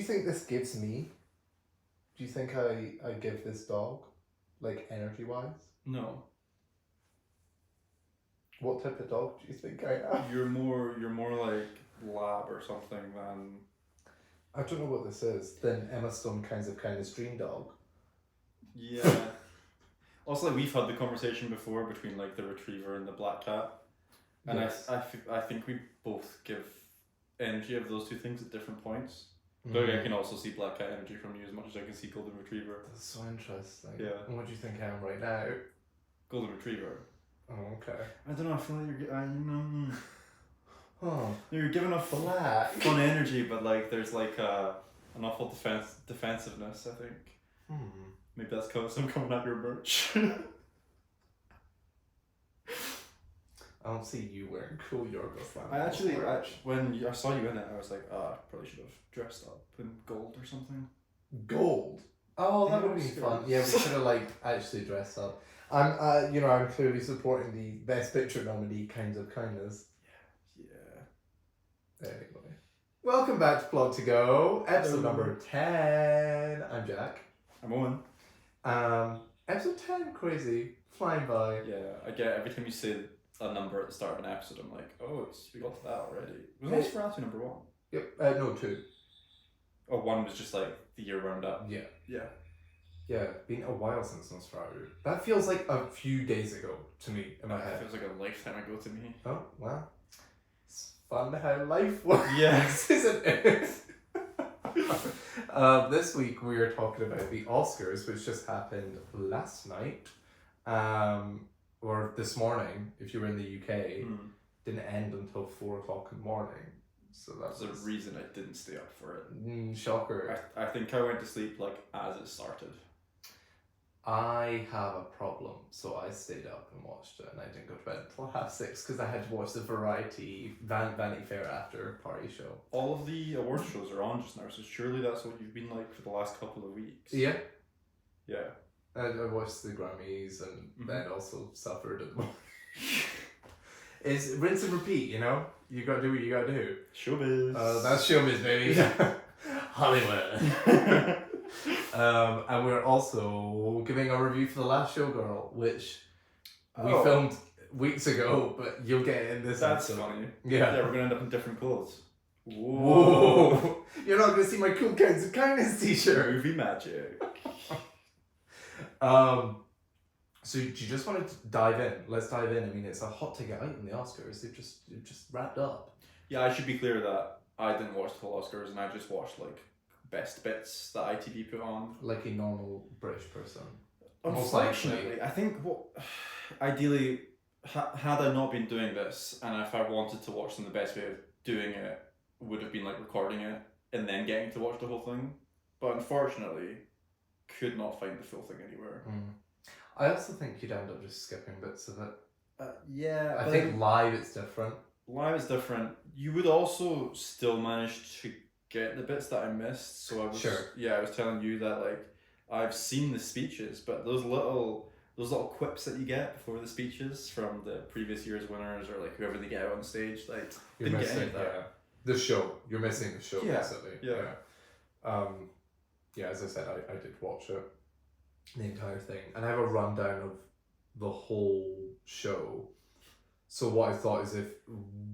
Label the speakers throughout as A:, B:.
A: you think this gives me? Do you think I give this dog, like, energy-wise?
B: No.
A: What type of dog do you think I am?
B: You're more like lab or something than...
A: I don't know what this is. Then Emma Stone kind of dream dog.
B: Yeah. Also, like, we've had the conversation before between like the retriever and the black cat. And
A: Yes.
B: I think we both give energy of those two things at different points. But I can also see black cat energy from you as much as I can see golden retriever.
A: That's so interesting.
B: Yeah.
A: And what do you think I am right now?
B: Golden retriever.
A: Oh, okay.
B: I don't know. I feel like
A: Oh,
B: you're giving off
A: black.
B: fun energy, but like there's like an awful defensiveness. I think. Maybe that's because I'm coming at your merch.
A: I don't see you wearing cool yoga flannel.
B: When I saw you in it, I was like, I probably should have dressed up in gold or something.
A: Gold. Oh, that
B: Yeah,
A: would be
B: sure.
A: fun. Yeah, we should have like actually dressed up. I'm clearly supporting the Best Picture nominee, Kinds of Kindness.
B: Yeah.
A: Anyway, welcome back to Plot to Go, episode number 10. I'm Jack.
B: I'm Owen.
A: Episode 10, crazy, flying by.
B: Yeah, I get every time you say a number at the start of an episode, I'm like, oh, we got to that already. Was Nosferatu number 1?
A: Yep. No, 2.
B: Oh, 1 was just like the year round up.
A: Yeah.
B: Yeah.
A: Yeah, been a while since Nosferatu. That feels like a few days ago to me in my
B: It
A: head.
B: feels like a lifetime ago to me.
A: Oh, wow. It's fun how life works,
B: Yes.
A: isn't it? This week we are talking about the Oscars, which just happened last night. Or this morning, if you were in the UK. Didn't end until 4 o'clock in the morning. So that's
B: the reason I didn't stay up for it.
A: Shocker.
B: I think I went to sleep like as it started.
A: I have a problem, so I stayed up and watched it, and I didn't go to bed until 6:30 because I had to watch the Variety Vanity Fair after party show.
B: All of the award shows are on just now, so surely that's what you've been like for the last couple of weeks.
A: Yeah.
B: Yeah.
A: I watched the Grammys and then also suffered at the moment. It's rinse and repeat, you know? You gotta do what you gotta do.
B: Showbiz.
A: That's showbiz, baby. Hollywood. And we're also giving a review for The Last Showgirl, which we filmed weeks ago, but you'll get it in this
B: That's
A: episode.
B: funny.
A: Yeah.
B: Yeah, we're gonna end up in different clothes.
A: Whoa. You're not gonna see my cool Kinds of Kindness t-shirt.
B: Movie magic.
A: So do you just want to dive in? Let's dive in. I mean, it's a hot ticket item, the Oscars. They've just wrapped up.
B: Yeah, I should be clear that I didn't watch the whole Oscars, and I just watched like best bits that ITV put on.
A: Like a normal British person.
B: Unfortunately, I think ideally, had I not been doing this, and if I wanted to watch them, the best way of doing it would have been like recording it and then getting to watch the whole thing. But unfortunately, could not find the full thing anywhere.
A: I also think you'd end up just skipping bits of it.
B: Yeah,
A: I think live it's different.
B: Live is different. You would also still manage to get the bits that I missed. So I was I was telling you that like I've seen the speeches, but those little quips that you get before the speeches from the previous year's winners or like whoever they get out on stage, like
A: You're
B: didn't
A: missing
B: get any of that.
A: the show. You're missing the show basically.
B: Yeah.
A: Yeah, as I said, I did watch it, the entire thing, and I have a rundown of the whole show. So what I thought is if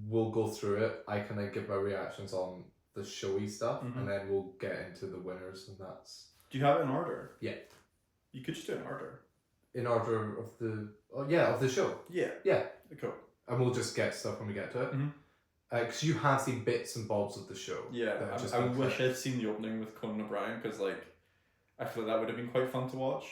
A: we'll go through it, I can like give my reactions on the showy stuff, and then we'll get into the winners, and that's...
B: Do you have it in order?
A: Yeah.
B: You could just do it in order.
A: In order of the... Oh, yeah, of the show.
B: Yeah.
A: Yeah.
B: Cool.
A: And we'll just get stuff when we get to it. Because you have seen bits and bobs of the show.
B: Yeah, I wish I'd seen the opening with Conan O'Brien, because like, I feel like that would have been quite fun to watch.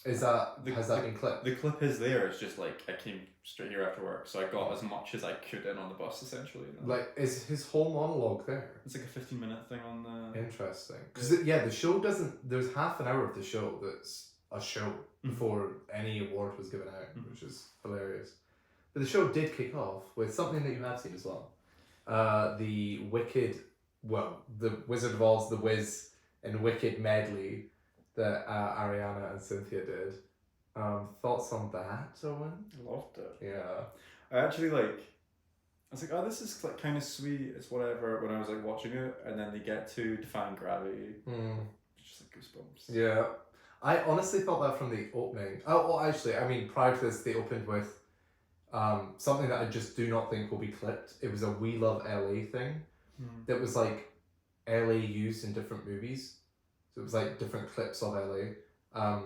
A: Has that been clipped?
B: The clip is there. It's just like I came straight here after work, so I got as much as I could in on the bus essentially.
A: Like, is his whole monologue there?
B: It's like a 15-minute thing on the...
A: Interesting. Because the show doesn't... There's half an hour of the show that's a show before any award was given out, which is hilarious. But the show did kick off with something that you have seen as well. The Wicked... Well, the Wizard of Oz, the Wiz, and Wicked medley that Ariana and Cynthia did. Thoughts on that, Owen?
B: I loved it.
A: Yeah.
B: I actually like... was like, oh, this is like kind of sweet. It's whatever. When I was like watching it, and then they get to Defying Gravity, just like goosebumps.
A: Yeah, I honestly thought that from the opening. Oh, well, actually, I mean, prior to this, they opened with something that I just do not think will be clipped. It was a "We Love LA" thing that was like LA used in different movies. So it was like different clips of LA. I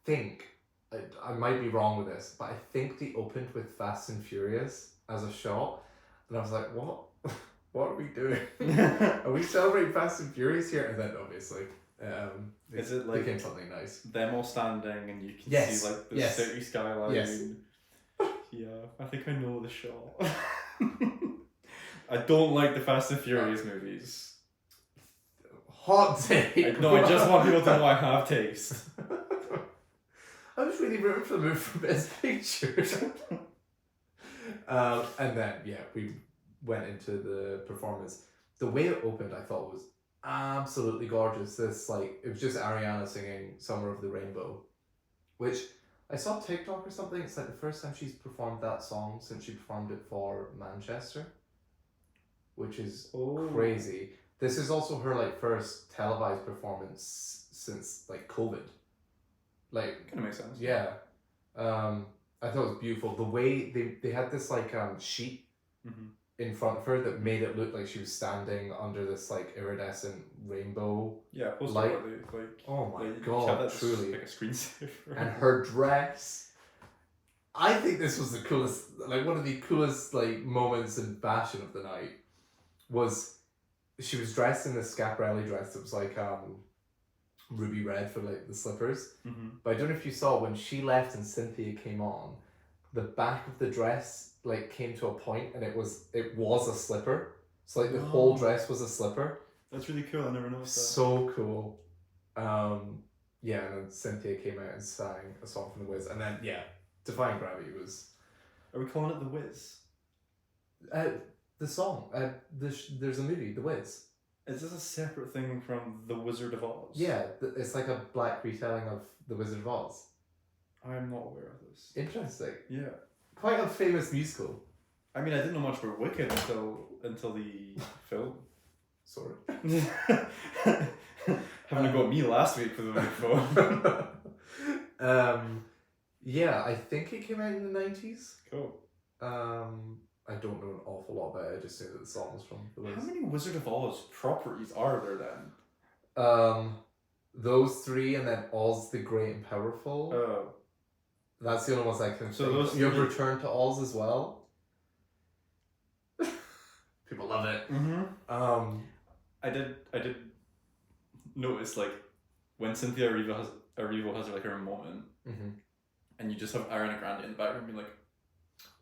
A: think I might be wrong with this, but I think they opened with Fast and Furious as a shot, and I was like, what? What are we doing? Are we celebrating Fast and Furious here? And then obviously,
B: is it like
A: became something nice?
B: Them all standing, and you can see like the city skyline.
A: Yes.
B: Yeah, I think I know the shot. I don't like the Fast and Furious movies.
A: Hot take.
B: No, I just want people to know I have taste.
A: I was really rooting for the movie for Best Picture. And then, we went into the performance. The way it opened, I thought, was absolutely gorgeous. It was just Ariana singing Summer of the Rainbow, which I saw TikTok or something. It's like the first time she's performed that song since she performed it for Manchester, which is crazy. This is also her first televised performance since COVID. Kind
B: of makes sense.
A: Yeah. I thought it was beautiful. The way they had this sheet in front of her that made it look like she was standing under this iridescent rainbow.
B: Yeah,
A: light. Oh my god, truly.
B: Like a screensaver.
A: And her dress. I think this was the coolest, one of the coolest moments in fashion of the night was she was dressed in this Schiaparelli dress that was ruby red for the slippers. But I don't know if you saw when she left and Cynthia came on, the back of the dress came to a point and it was a slipper. So the whole dress was a slipper.
B: That's really cool. I never noticed that.
A: So cool. And then Cynthia came out and sang a song from The Wiz, and then Defying Gravity was.
B: Are we calling it The Wiz?
A: The song. There's a movie, The Wiz.
B: Is this a separate thing from The Wizard of Oz?
A: Yeah, it's like a black retelling of The Wizard of Oz.
B: I'm not aware of this.
A: Interesting.
B: Yeah.
A: Quite a famous musical.
B: I mean, I didn't know much about Wicked until the film.
A: Sorry.
B: Having to go at me last week for the film.
A: I think it came out in the 90s.
B: Cool.
A: I don't know an awful lot about it. I just know that the song was from The Wiz.
B: How many Wizard of Oz properties are there then?
A: Those three, and then Oz the Great and Powerful.
B: Oh.
A: That's the only ones I can think.
B: Those
A: you have Return to Oz as well. People love it.
B: I did notice when Cynthia Erivo has her moment, and you just have Ariana Grande in the background being like,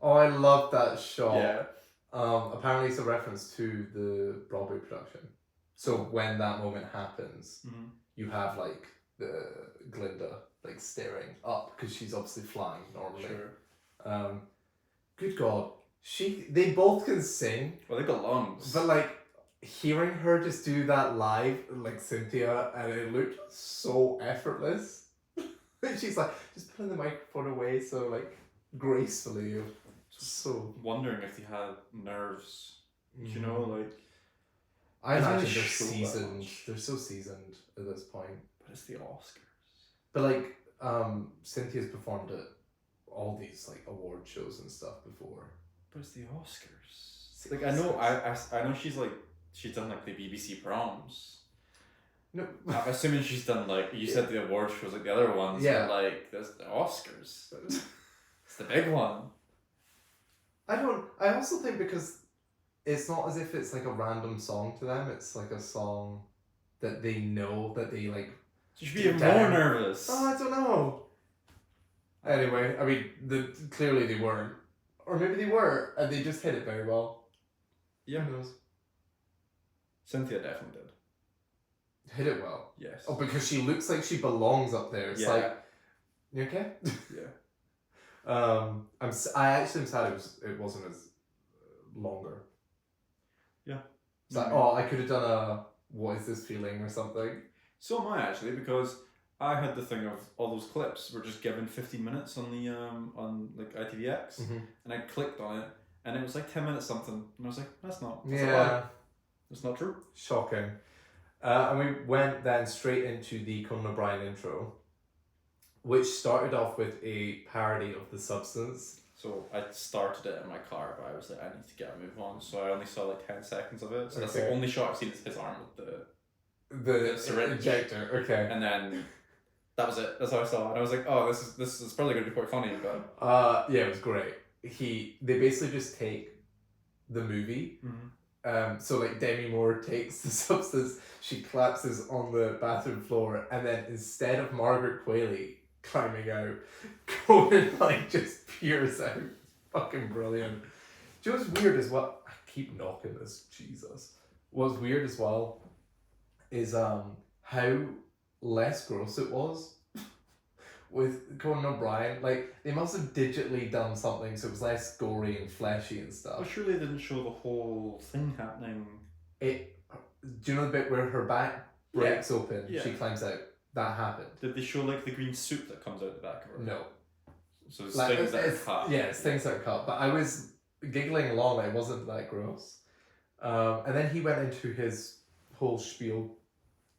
A: oh, I love that shot.
B: yeah.
A: Apparently it's a reference to the Broadway production. So when that moment happens, you have the Glinda staring up because she's obviously flying normally.
B: Sure.
A: Good God, they both can sing.
B: Well, they got lungs.
A: But hearing her just do that live, Cynthia, and it looked so effortless. She's just putting the microphone away so gracefully. So
B: wondering if they had nerves. You know,
A: I imagine they're seasoned. They're so seasoned at this point.
B: But it's the Oscars.
A: But Cynthia's performed at all these award shows and stuff before.
B: But it's the Oscars. I know she's done the BBC proms.
A: No,
B: I'm assuming she's done you said the award shows the other ones.
A: Yeah.
B: But there's the Oscars. It's the big one.
A: I also think because it's not as if it's a random song to them. It's a song that they know that they
B: You should be even more nervous.
A: Oh, I don't know. Anyway, I mean, clearly they weren't. Or maybe they were, and they just hit it very well.
B: Yeah.
A: Who knows?
B: Cynthia definitely did.
A: Hit it well.
B: Yes.
A: Oh, because she looks like she belongs up there. It's you okay?
B: Yeah.
A: I actually am sad it wasn't as longer.
B: Yeah.
A: It's I could have done a what is this feeling or something.
B: So am I actually, because I had the thing of all those clips were just given 15 minutes on the on ITVX, and I clicked on it, and it was like 10 minutes something, and I was like, that's a
A: Yeah.
B: lie. It's not true.
A: Shocking. And we went then straight into the Conan O'Brien intro, which started off with a parody of The Substance.
B: So I started it in my car, but I was like, I need to get a move on, so I only saw like 10 seconds of it. So that's the only shot I've seen is his arm with the syringe.
A: Injector. Okay.
B: And then that was it. That's all I saw, and I was like, oh, this is probably going to be quite funny, but
A: yeah, it was great. They basically just take the movie. So like Demi Moore takes The Substance, she collapses on the bathroom floor, and then instead of Margaret Qualley climbing out, Conan like just peers out. Fucking brilliant. Do you know what's weird as well? I keep knocking this, Jesus. What's weird as well is how less gross it was with Conan O'Brien. Like, they must have digitally done something so it was less gory and fleshy and stuff.
B: well, surely they didn't show the whole thing happening.
A: Do you know the bit where her back breaks open, she climbs out? That happened.
B: Did they show like the green soup that comes out the back of her?
A: No.
B: So it's like, things that are cut.
A: Yeah, it's things that are cut. But I was giggling along, like, it wasn't that gross. And then he went into his whole spiel,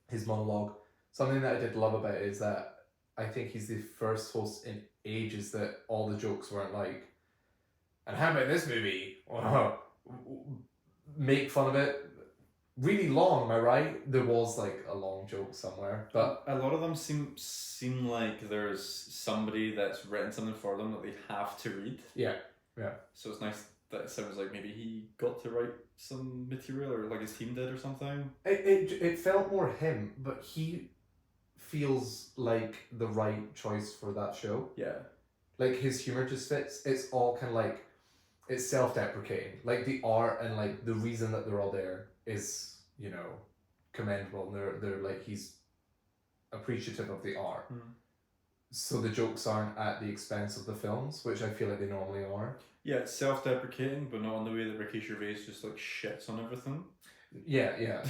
A: his monologue. Something that I did love about it is that I think he's the first host in ages that all the jokes weren't like, and how about this movie? Make fun of it. Really long, am I right? There was like a long joke somewhere, but
B: a lot of them seem like there's somebody that's written something for them that they have to read.
A: Yeah.
B: So it's nice that it sounds like maybe he got to write some material, or like his team did or something.
A: It felt more him, but he feels like the right choice for that show.
B: Yeah.
A: Like, his humor just fits. It's all kind of like, it's self-deprecating. Like, the art and like the reason that they're all there is, you know, commendable, and they're like, he's appreciative of the art. So the jokes aren't at the expense of the films, which I feel like they normally are.
B: Yeah, it's self-deprecating, but not in the way that Ricky Gervais just like shits on everything.
A: Yeah.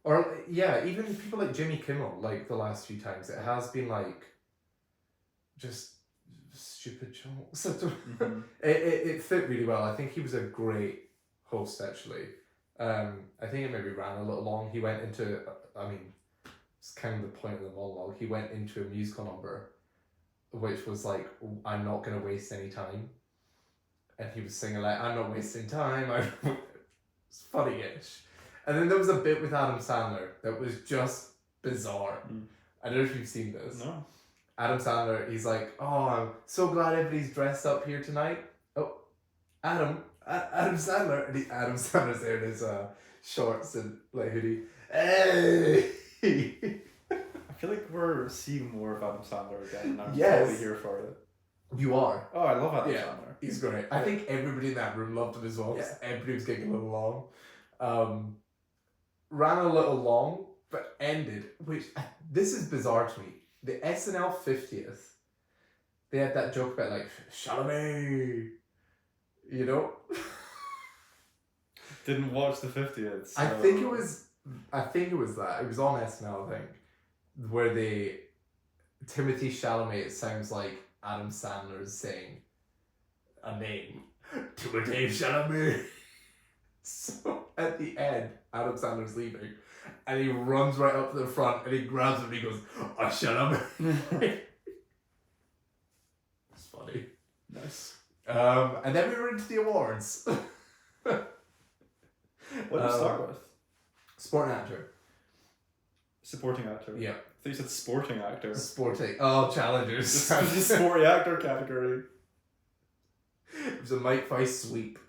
A: Or yeah, even people like Jimmy Kimmel, like the last few times, it has been like just stupid jokes. It fit really well. I think he was a great host, actually. I think it maybe ran a little long. He went into, I mean, it's kind of the point of the monologue. He went into a musical number, which was like, I'm not going to waste any time. And he was singing like, I'm not wasting time. It's funny-ish. And then there was a bit with Adam Sandler that was just bizarre. I don't know if you've seen this.
B: No.
A: Adam Sandler, he's like, oh, I'm so glad everybody's dressed up here tonight. Oh, Adam Sandler. And Adam Sandler's there in his shorts and like hoodie. Hey!
B: I feel like we're seeing more of Adam Sandler again, and I'm
A: Yes.
B: totally here for it.
A: You are.
B: Oh, I love Adam
A: Yeah.
B: Sandler.
A: He's great. I think everybody in that room loved him as well.
B: Yeah.
A: Everybody was getting a little long. Ran a little long, but ended, which, this is bizarre to me. The SNL 50th, they had that joke about like, Chalamet, you know?
B: Didn't watch the 50th. So...
A: I think it was that. It was on SNL, I think, where Timothy Chalamet, it sounds like Adam Sandler is saying a name. Timothy Chalamet. So at the end, Adam Sandler's leaving, and he runs right up to the front, and he grabs him, and he goes, "Oh, Chalamet." It's funny.
B: Nice.
A: And then we were into the awards.
B: What did you start with?
A: Sport actor.
B: Supporting actor.
A: Yeah.
B: I thought you said sporting actor.
A: Sporting. Oh, challengers.
B: The sporty actor category.
A: It was a Mike Weiss sweep.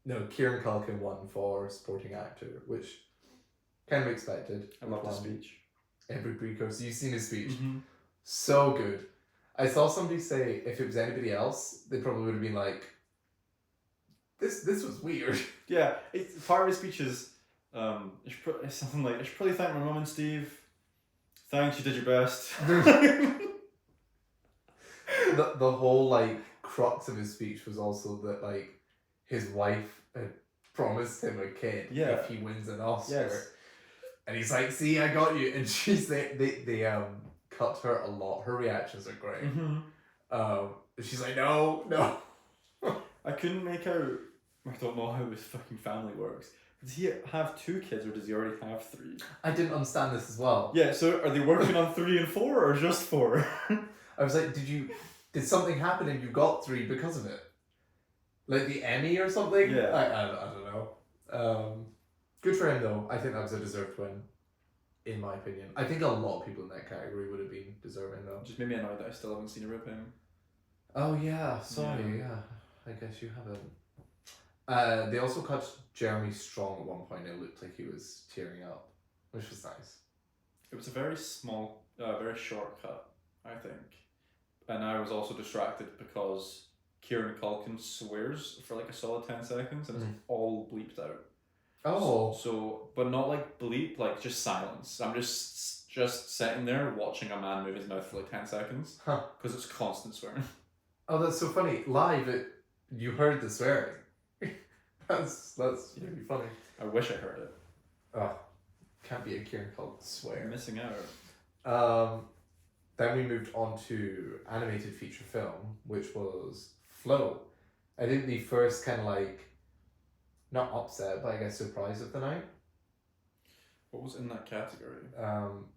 A: No, Kieran Culkin won for supporting actor, which kind of expected.
B: I love the speech.
A: Every precursor. You've seen his speech.
B: Mm-hmm.
A: So good. I saw somebody say if it was anybody else, they probably would have been like, this was weird.
B: Yeah, part of his speech is it's something like, I should probably thank my mum and Steve. Thanks, you did your best.
A: The whole like crux of his speech was also that like his wife had promised him a kid if he wins an Oscar.
B: Yes.
A: And he's like, see, I got you. And they cut her a lot. Her reactions are great.
B: Mm-hmm.
A: She's like, no.
B: I couldn't make out. I don't know how his fucking family works. Does he have 2 kids or does he already have 3?
A: I didn't understand this as well.
B: Yeah, so are they working on 3 and 4 or just 4?
A: I was like, did something happen and you got 3 because of it? Like the Emmy or something?
B: Yeah.
A: I don't know. Good for him though. I think that was a deserved win, in my opinion. I think a lot of people in that category would have been deserving though.
B: Just made me annoyed that I still haven't seen a rip him.
A: Oh yeah, sorry, yeah. I guess you haven't. They also cut Jeremy Strong at one point. It looked like he was tearing up, which was nice.
B: It was a very small, very short cut, I think. And I was also distracted because Kieran Culkin swears for like a solid 10 seconds and it's all bleeped out.
A: Oh.
B: So, but not like bleep, like just silence. I'm just sitting there watching a man move his mouth for like 10 seconds.
A: Huh.
B: Because it's constant swearing.
A: Oh, that's so funny. Live, you heard the swearing. That's really funny.
B: I wish I heard it.
A: Oh, can't be a Kieran Culkin swear.
B: I'm missing out.
A: Then we moved on to animated feature film, which was Flow. I think the first kind of like, not upset, but I guess surprise of the night.
B: What was in that category?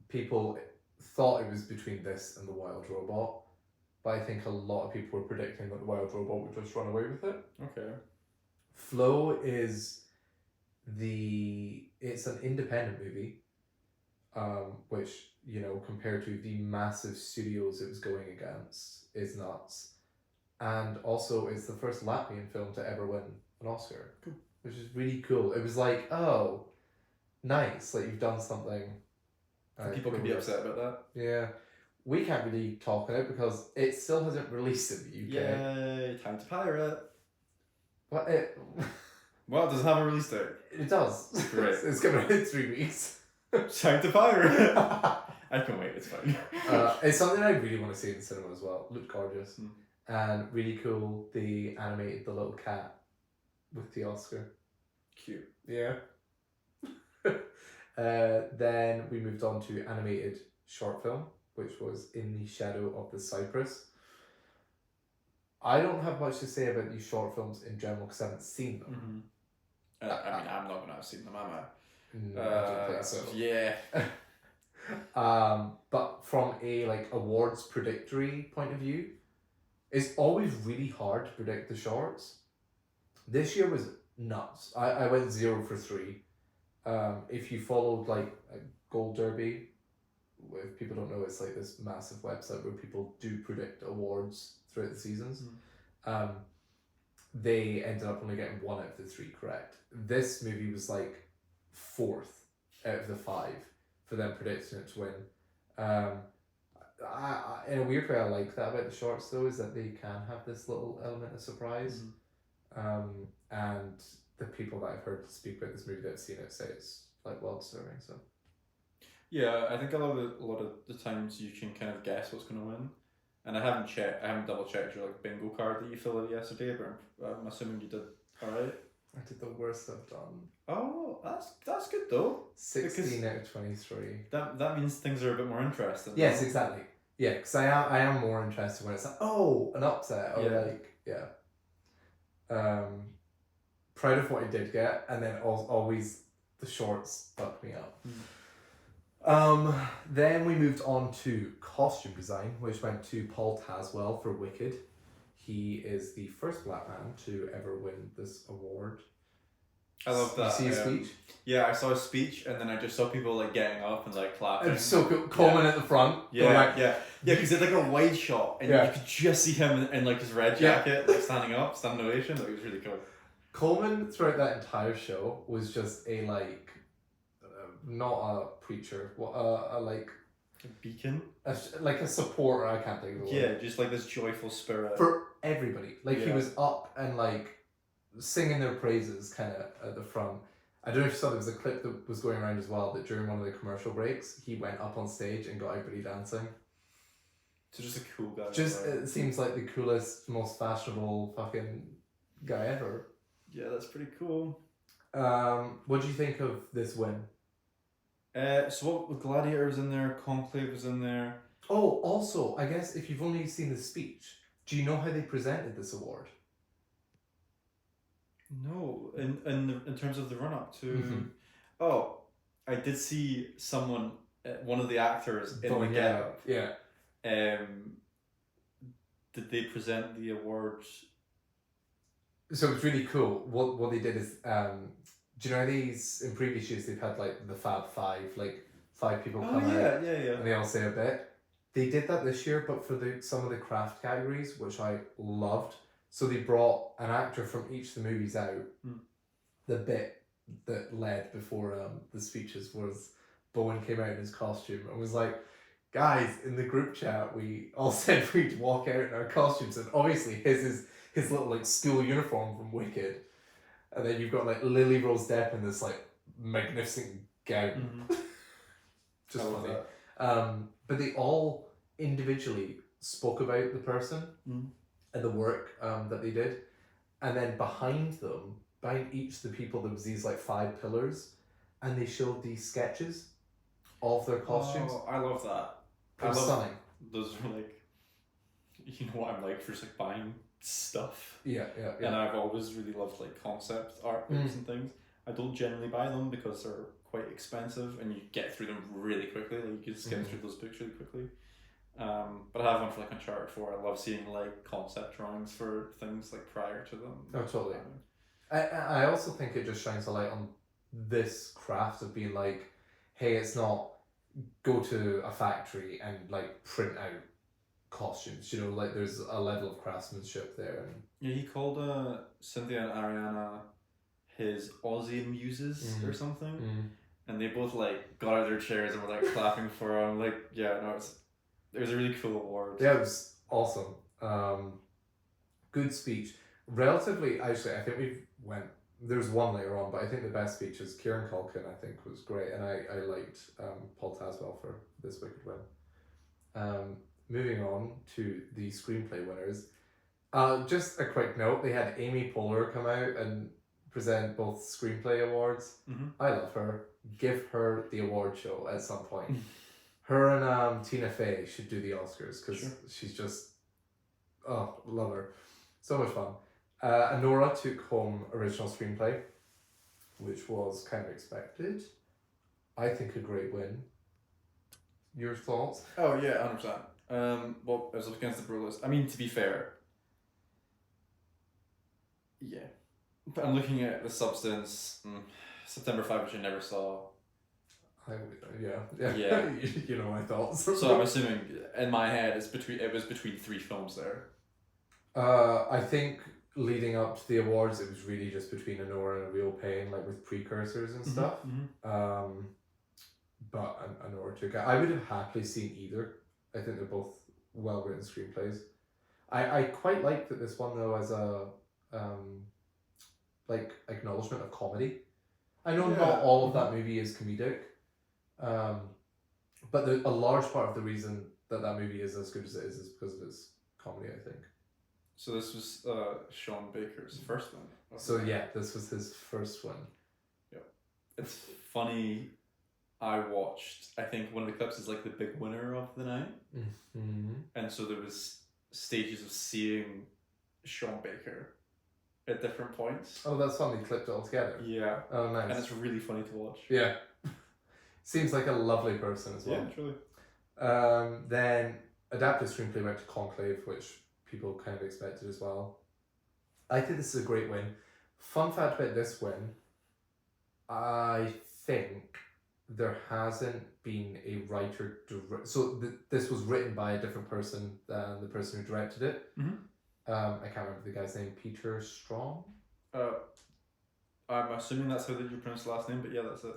A: People thought it was between this and The Wild Robot, but I think a lot of people were predicting that The Wild Robot would just run away with it.
B: Okay.
A: Flow is it's an independent movie, which, you know, compared to the massive studios it was going against is nuts. And also it's the first Latvian film to ever win an Oscar.
B: Cool.
A: Which is really cool. It was like, oh, nice, like you've done something.
B: People can be upset about that.
A: Yeah. We can't really talk on it because it still hasn't released in the UK.
B: Yay, time to pirate.
A: But
B: Well, does it have a release date?
A: It does.
B: Great.
A: It's coming out in 3 weeks.
B: Time to pirate. I can wait, it's fine.
A: It's something I really want to see in the cinema as well. It looked gorgeous. And really cool, they animated the little cat with the Oscar.
B: Cute.
A: Yeah. Then we moved on to animated short film, which was In the Shadow of the Cypress. I don't have much to say about these short films in general because I haven't seen them.
B: I mean, I'm not gonna have seen them, am I?
A: No, I don't think so.
B: Yeah.
A: But from a like awards predictory point of view, it's always really hard to predict the shorts. This year was nuts. I went 0 for 3. If you followed like a Gold Derby, if people don't know, it's like this massive website where people do predict awards throughout the seasons. They ended up only getting 1 out of the 3 correct. This movie was like 4th out of the 5 for them predicting it to win. I in a weird way, I like that about the shorts though, is that they can have this little element of surprise. And the people that I've heard speak about this movie that have seen it say it's like well deserving. So
B: yeah, I think a lot of the times you can kind of guess what's gonna win. And I haven't double checked your like bingo card that you filled out yesterday, but I'm assuming you did alright.
A: I did the worst I've done.
B: Oh, that's good though.
A: 16 out of 23.
B: That means things are a bit more interesting.
A: Yes, exactly. Yeah, because I am more interested when it's like, oh, an upset, or proud of what I did get, and then always the shorts fucked me up. Then we moved on to costume design, which went to Paul Taswell for Wicked. He is the first black man to ever win this award.
B: I love that.
A: You see his speech?
B: Yeah, I saw his speech, and then I just saw people like getting up and like clapping.
A: It's so cool. Coleman at the front.
B: Yeah, because it's like a wide shot, and you could just see him in like his red jacket, like standing up, standing ovation. Like, it was really cool.
A: Coleman throughout that entire show was just a like, not a preacher, like
B: a beacon,
A: like a supporter. I can't think of the word.
B: Yeah, just like this joyful spirit
A: for everybody. Like he was up and like singing their praises kind of at the front. I don't know if you saw, there was a clip that was going around as well that during one of the commercial breaks he went up on stage and got everybody dancing.
B: So just a cool guy.
A: Just it seems like the coolest, most fashionable fucking guy ever.
B: Yeah, that's pretty cool.
A: What do you think of this win?
B: So what, Gladiator was in there, Conclave was in there.
A: Oh, also, I guess if you've only seen the speech, do you know how they presented this award?
B: No, in terms of the run up to,
A: Mhm.
B: oh, I did see someone, one of the actors in
A: Oh,
B: the
A: yeah,
B: get-up.
A: yeah.
B: Did they present the awards?
A: So it's really cool. What they did is, do you know these in previous years they've had like the Fab Five, like five people
B: Oh
A: come out
B: yeah,
A: and they all say a bit. They did that this year, but for some of the craft categories, which I loved. So they brought an actor from each of the movies out.
B: Hmm.
A: The bit that led before the speeches was Bowen came out in his costume and was like, guys, in the group chat we all said we'd walk out in our costumes, and obviously his is his little like school uniform from Wicked, and then you've got like Lily Rose Depp in this like magnificent gown.
B: Mm-hmm.
A: Just funny. But they all individually spoke about the person and the work that they did, and then behind each of the people, there was these like 5 pillars, and they showed these sketches of their costumes.
B: Oh, I love that.
A: I love stunning.
B: Those are like, you know what I'm like for just like buying stuff.
A: Yeah.
B: And I've always really loved like concept art books and things. I don't generally buy them because they're quite expensive and you get through them really quickly. Like you can skim through those books really quickly. But I have one for like Uncharted 4. I love seeing like concept drawings for things like prior to them.
A: Oh, totally. I also think it just shines a light on this craft of being like, hey, it's not go to a factory and like print out costumes, you know, like there's a level of craftsmanship there. And
B: yeah, he called Cynthia and Ariana his Aussie muses or something, and they both like got out of their chairs and were like clapping for him. Like, yeah, no, it was a really cool award.
A: Yeah, it was awesome. Good speech. Relatively, actually, I think there's one later on, but I think the best speech is Kieran Culkin, I think, was great, and I liked Paul Taswell for this Wicked win. Moving on to the screenplay winners. Just a quick note, they had Amy Poehler come out and present both screenplay awards. I love her. Give her the award show at some point. Her and Tina Fey should do the Oscars because she's just, love her. So much fun. Anora took home original screenplay, which was kind of expected. I think a great win. Your thoughts?
B: Oh yeah, 100%. Well, I was up against the Brewlers. I mean, to be fair, yeah. But I'm looking at the substance. September 5, which I never saw.
A: Yeah. You know my thoughts.
B: So I'm assuming in my head it was between 3 films there.
A: I think leading up to the awards, it was really just between Anora and A Real Pain, like with precursors and stuff. But Anora took it. I would have happily seen either. I think they're both well written screenplays. I quite like that this one though as a like acknowledgement of comedy. I know not all of that movie is comedic, but a large part of the reason that movie is as good as it is because of its comedy, I think.
B: So this was Sean Baker's first one.
A: So yeah, this was his first one.
B: Yeah, it's funny. I watched. I think one of the clips is like the big winner of the night, and so there was stages of seeing Sean Baker at different points.
A: Oh, that's fun. They clipped it all together.
B: Yeah.
A: Oh, nice.
B: And it's really funny to watch.
A: Yeah. Seems like a lovely person as well.
B: Yeah, truly.
A: Then adapted screenplay went to Conclave, which people kind of expected as well. I think this is a great win. Fun fact about this win, I think there hasn't been a writer this was written by a different person than the person who directed it. I can't remember the guy's name. Peter Strong.
B: I'm assuming that's how you pronounce the last name, but yeah, that's it.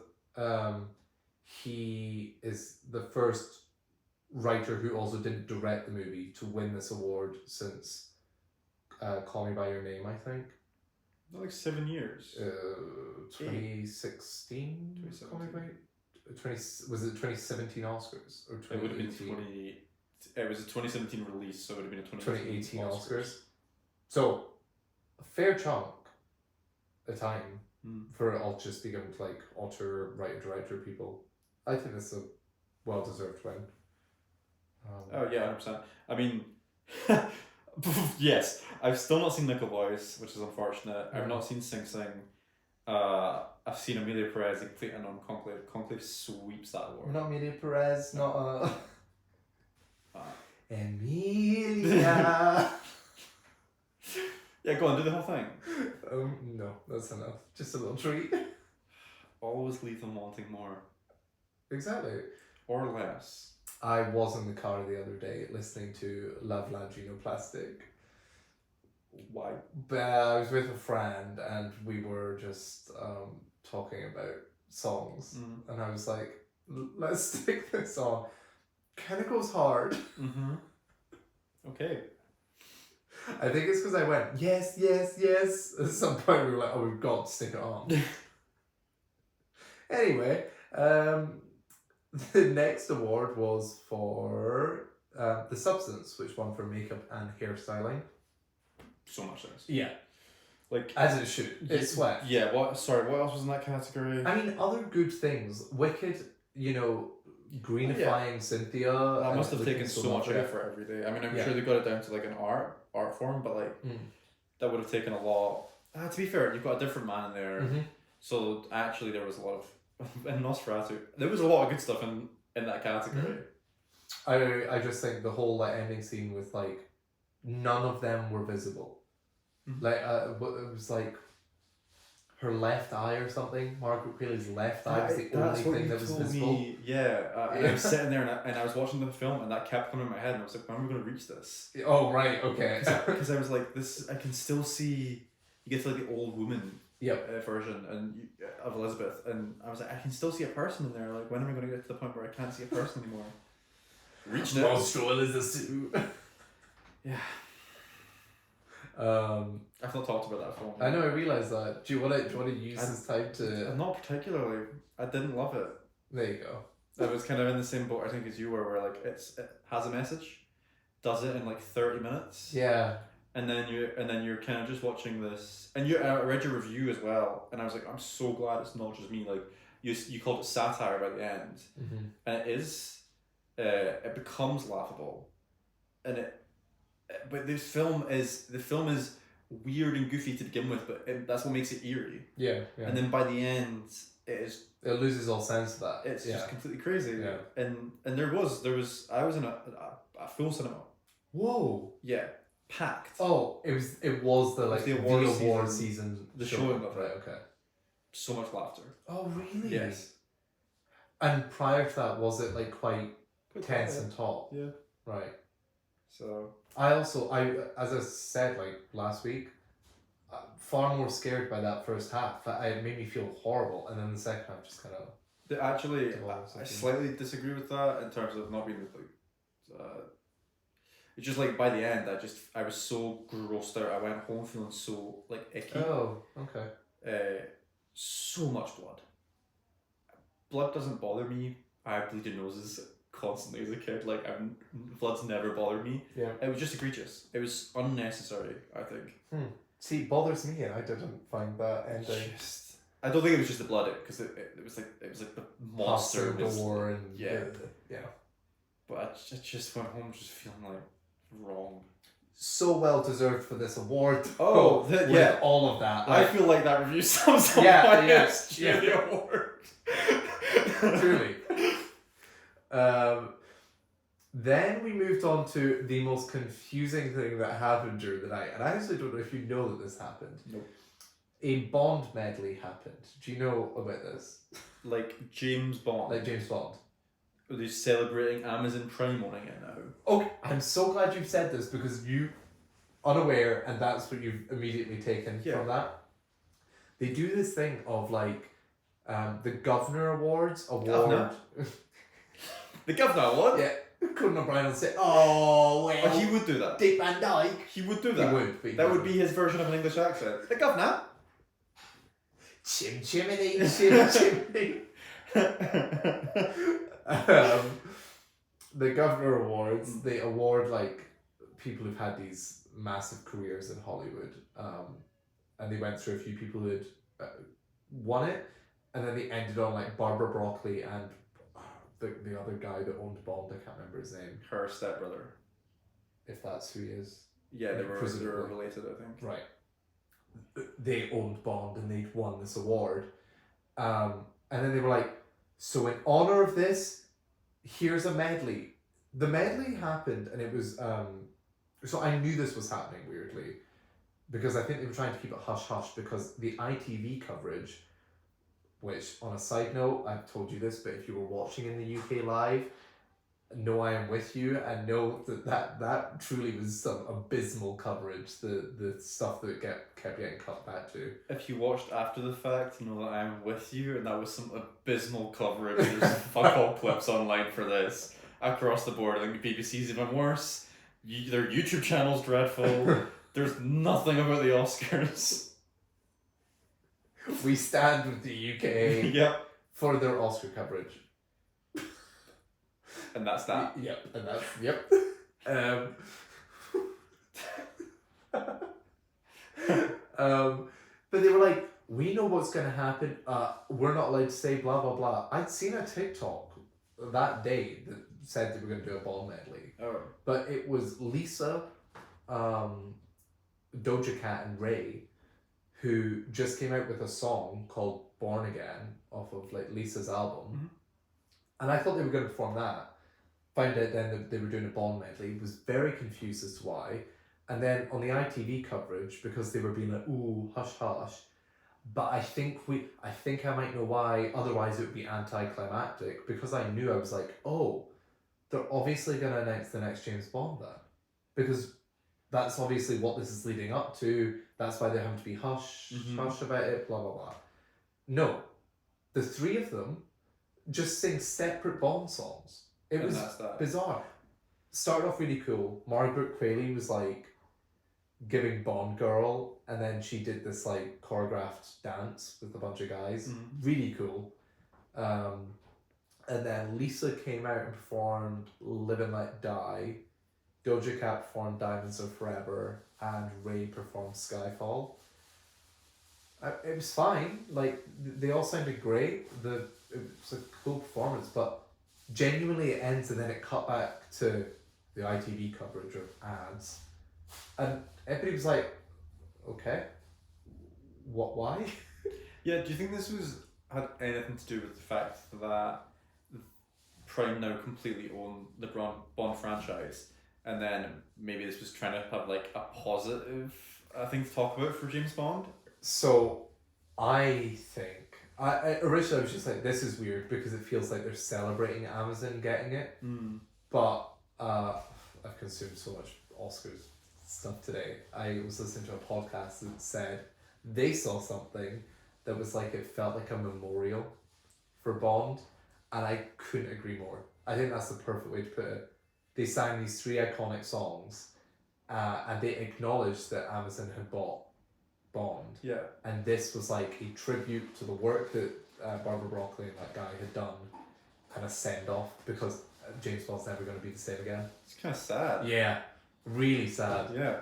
A: He is the first writer who also didn't direct the movie to win this award since Call Me By Your Name, I think.
B: Like 7 years.
A: 2016. Call Me By 20 was it 2017 Oscars or 2018?
B: It would have been It was a 2017 release, so it would have been a
A: 2018 Oscars. So a fair chunk of time for it all just be given to like author, writer, director people. I think this is a well deserved win.
B: Oh yeah, 100%. I mean, Yes, I've still not seen Nickel Boys, which is unfortunate. I've not seen Sing Sing. I've seen Amelia Perez completing on Conclave. Conclave sweeps that award.
A: Not Amelia Perez, not Emilia.
B: Yeah, go on, do the whole thing.
A: No, that's enough. Just a little treat.
B: Always leave them wanting more.
A: Exactly.
B: Or less.
A: I was in the car the other day listening to Love Landrino Plastic.
B: Why?
A: But I was with a friend and we were just talking about songs. And I was like, let's stick this on. Kind of goes hard.
B: Mm-hmm. Okay.
A: I think it's because I went, yes, yes, yes. At some point we were like, oh, we've got to stick it on. Anyway, the next award was for The Substance, which won for makeup and hairstyling.
B: So much sense.
A: Yeah.
B: Like,
A: as it should. It's swept.
B: Yeah, what else was in that category?
A: I mean, other good things. Wicked, greenifying Cynthia.
B: That must have taken so much effort every day. I mean, I'm sure they got it down to like an art form, but like that would have taken a lot. To be fair, you've got a different man in there. So actually there was a lot of in Nosferatu. There was a lot of good stuff in that category.
A: I just think the whole ending scene with none of them were visible. Like it was like her left eye or something. Margaret Qualley's left eye was the only thing that was visible.
B: And I was sitting there and I was watching the film and that kept coming in my head and I was like, when are we going to reach this?
A: Oh right, okay.
B: Because I was like, this. I can still see. You get to like the old woman version of Elizabeth, and I was like, I can still see a person in there. Like, when are we going to get to the point where I can't see a person anymore? Reaching it.
A: Monstrous is a suit.
B: Yeah. I've not talked about that film.
A: I know. I realised that. Do you want to use this time to?
B: Not particularly. I didn't love it.
A: There you go.
B: I was kind of in the same boat I think as you were, where like it has a message, does it in like 30 minutes.
A: Yeah.
B: And then you're kind of just watching this, and I read your review as well, and I was like, I'm so glad it's not just me. Like you called it satire by the end, and it is. It becomes laughable, and but the film is weird and goofy to begin with, but that's what makes it eerie.
A: Yeah.
B: And then by the end, it
A: loses all sense of that.
B: It's just completely crazy.
A: Yeah.
B: And there was I was in a full cinema.
A: Whoa.
B: Yeah. Packed.
A: Oh, it was the award season.
B: The showing of it.
A: Right. Okay.
B: So much laughter.
A: Oh really?
B: Yes.
A: And prior to that, was it quite tense and taut?
B: Yeah.
A: Right.
B: So
A: I as I said last week, far more scared by that first half. It made me feel horrible, and then the second half just kind of.
B: Actually, I slightly disagree with that in terms of not being it's just by the end, I was so grossed out. I went home feeling so icky.
A: Oh, okay.
B: So much blood. Blood doesn't bother me. I have bleeding noses constantly as a kid. Blood's never bothered me.
A: Yeah.
B: It was just egregious. It was unnecessary, I think.
A: See, it bothers me, and I didn't find that ending.
B: I don't think it was just the blood, because it was like the monster
A: door and yeah.
B: But I just went home just feeling wrong.
A: So well deserved for this award.
B: Oh,
A: with all of that.
B: I feel like that review sums up the award.
A: Truly. Then we moved on to the most confusing thing that happened during the night, and I actually don't know if you know that this happened.
B: Nope.
A: A Bond medley happened. Do you know about this?
B: James Bond.
A: Like James Bond.
B: Are they celebrating Amazon Prime owning it now?
A: Okay, I'm so glad you've said this because you unaware, and that's what you've immediately taken from that. They do this thing of the Governor Awards award.
B: Governor? The Governor Award?
A: Yeah. Conan O'Brien will say, "Oh well."
B: But he would do that.
A: Dick Van Dyke.
B: He would do that.
A: He would. But
B: that would be his version of an English accent. The Governor.
A: Chim chimney, chim chimney. The Governor Awards, they award people who've had these massive careers in Hollywood, and they went through a few people who had won it, and then they ended on Barbara Broccoli and the other guy that owned Bond. I can't remember his name.
B: Her stepbrother.
A: If that's who he is.
B: Yeah, they were
A: presumably.
B: related, I think.
A: Right. They owned Bond and they'd won this award. And then they were like, so in honor of this, here's a medley. The medley happened and it was, so I knew this was happening weirdly, because I think they were trying to keep it hush-hush because the ITV coverage, which on a side note, I've told you this, but if you were watching in the UK live, know I am with you and know that truly was some abysmal coverage, the stuff that kept getting cut back to.
B: If you watched after the fact, know that I am with you, and that was some abysmal coverage. There's fuck all clips online for this. Across the board, I think the BBC's even worse. Their YouTube channel's dreadful. There's nothing about the Oscars.
A: We stand with the UK
B: Yep.
A: for their Oscar coverage.
B: And that's that.
A: Yep, and that's, yep. But they were like, we know what's going to happen. We're not allowed to say blah, blah, blah. I'd seen a TikTok that day that said they were going to do a Bond medley.
B: Oh.
A: But it was Lisa, Doja Cat and Ray, who just came out with a song called Born Again off of like Lisa's album.
B: Mm-hmm.
A: And I thought they were going to perform that. Found out then that they were doing a Bond medley. Was very confused as to why. And then on the ITV coverage, because they were being like, ooh, hush hush. But I think I might know why, otherwise it would be anticlimactic. Because I knew, I was like, oh, they're obviously going to announce the next James Bond then. Because that's obviously what this is leading up to. That's why they're having to be hush about it, blah, blah, blah. No. The three of them just sing separate Bond songs. It was bizarre. Started off really cool. Margaret Qualley was like giving Bond Girl, and then she did this like choreographed dance with a bunch of guys. Really cool. And then Lisa came out and performed Live and Let Die. Doja Cat performed Diamonds Are Forever, and Ray performed Skyfall. It was fine. Like, they all sounded great. It was a cool performance, but genuinely it ends and then it cut back to the ITV coverage of ads. And everybody was like, okay, why?
B: Yeah, do you think this had anything to do with the fact that Prime now completely own the Bond franchise, and then maybe this was trying to have like a positive thing to talk about for James Bond?
A: So I think I originally was just like, this is weird because it feels like they're celebrating Amazon getting it. But I've consumed so much Oscars stuff today. I was listening to a podcast that said they saw something that was like, it felt like a memorial for Bond, and I couldn't agree more. I think that's the perfect way to put it. They sang these three iconic songs, and they acknowledged that Amazon had bought Bond.
B: Yeah.
A: And this was like a tribute to the work that Barbara Broccoli and that guy had done, and a send off, because James Bond's never going to be the same again.
B: It's kind of sad.
A: Yeah, really sad.
B: Yeah.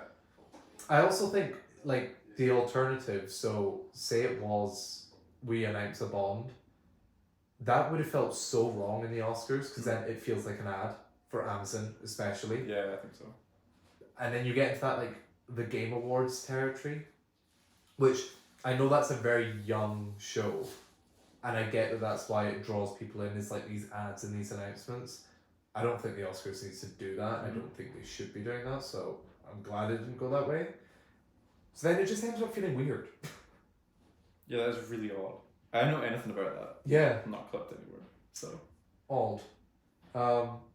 A: I also think like the alternative. So say it was we announce a Bond, that would have felt so wrong in the Oscars because then it feels like an ad for Amazon, especially.
B: Yeah, I think so.
A: And then you get into that like the Game Awards territory, which I know that's a very young show, and I get that that's why it draws people in, is like these ads and these announcements. I don't think the Oscars needs to do that. I don't think they should be doing that, so I'm glad it didn't go that way. So then it just ended up feeling weird.
B: Yeah, that's really odd. I don't know anything about that.
A: Yeah.
B: I'm not clipped anywhere, so.
A: Odd.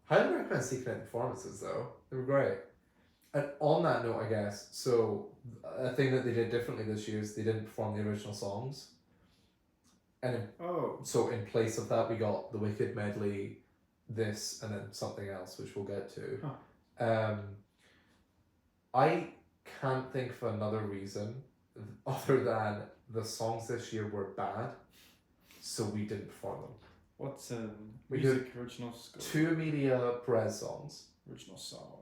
A: Highly recommend seeking out performances though. They were great. And on that note, I guess, so a thing that they did differently this year is they didn't perform the original songs. And so in place of that, we got the Wicked medley, this, and then something else, which we'll get to.
B: Huh.
A: I can't think of another reason other than the songs this year were bad, so we didn't perform them.
B: What's in
A: We
B: music original score?
A: Two Emilia Perez songs.
B: Original song.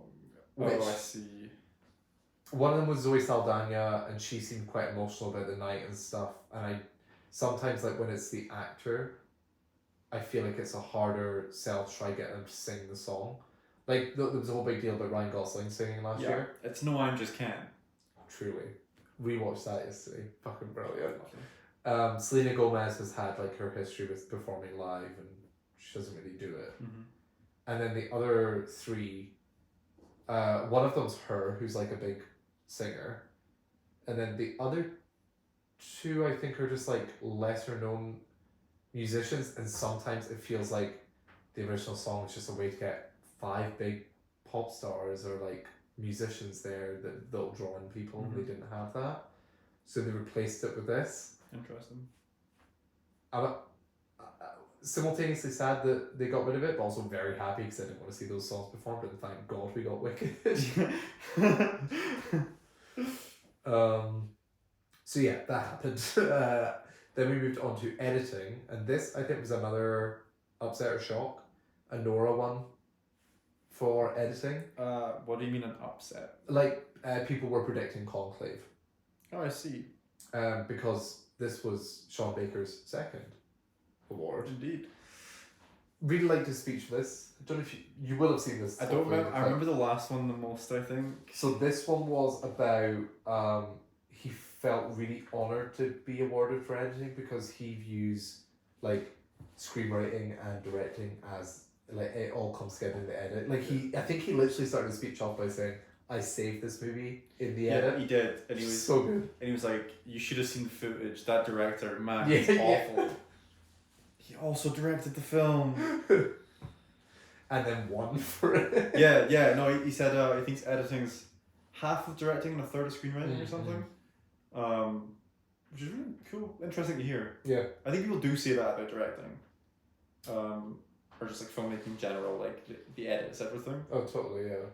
A: Which-
B: Oh, I see.
A: One of them was Zoe Saldana, and she seemed quite emotional about the night and stuff. And I sometimes, like when it's the actor, I feel like it's a harder sell to try get them to sing the song. Like there was a whole big deal about Ryan Gosling singing last year.
B: It's no, I'm just Ken.
A: Truly, rewatched that yesterday. Fucking brilliant. Selena Gomez has had like her history with performing live, and she doesn't really do it.
B: Mm-hmm.
A: And then the other three, one of them's her, who's like a big singer, and then the other two I think are just like lesser known musicians, and sometimes it feels like the original song is just a way to get 5 big pop stars or like musicians there that'll draw in people.
B: Mm-hmm.
A: They didn't have that, so they replaced it with this.
B: Interesting.
A: I'm simultaneously sad that they got rid of it, but also very happy because I didn't want to see those songs performed, and thank God we got Wicked. So yeah, that happened. Then we moved on to editing, and this I think was another upset or shock. A Nora one for editing.
B: What do you mean an upset?
A: Like people were predicting Conclave.
B: Oh, I see.
A: Because this was Sean Baker's second award.
B: Indeed.
A: Really liked his speech for this. I don't know if you will have seen this.
B: I don't remember. I remember the last one the most, I think.
A: So this one was about he felt really honoured to be awarded for editing because he views like screenwriting and directing as like it all comes together in the edit. Like I think he literally started his speech off by saying, "I saved this movie in the edit."
B: Yeah, he did, and he was
A: so good.
B: And he was like, "You should have seen the footage. That director, man,
A: Yeah,
B: he's awful." He also directed the film.
A: And then won for it.
B: Yeah. No, he said he thinks editing's half of directing and a third of screenwriting or something. Which is really cool, interesting to hear.
A: Yeah.
B: I think people do say that about directing. Or just like filmmaking in general, like the edits, everything.
A: Oh, totally, yeah.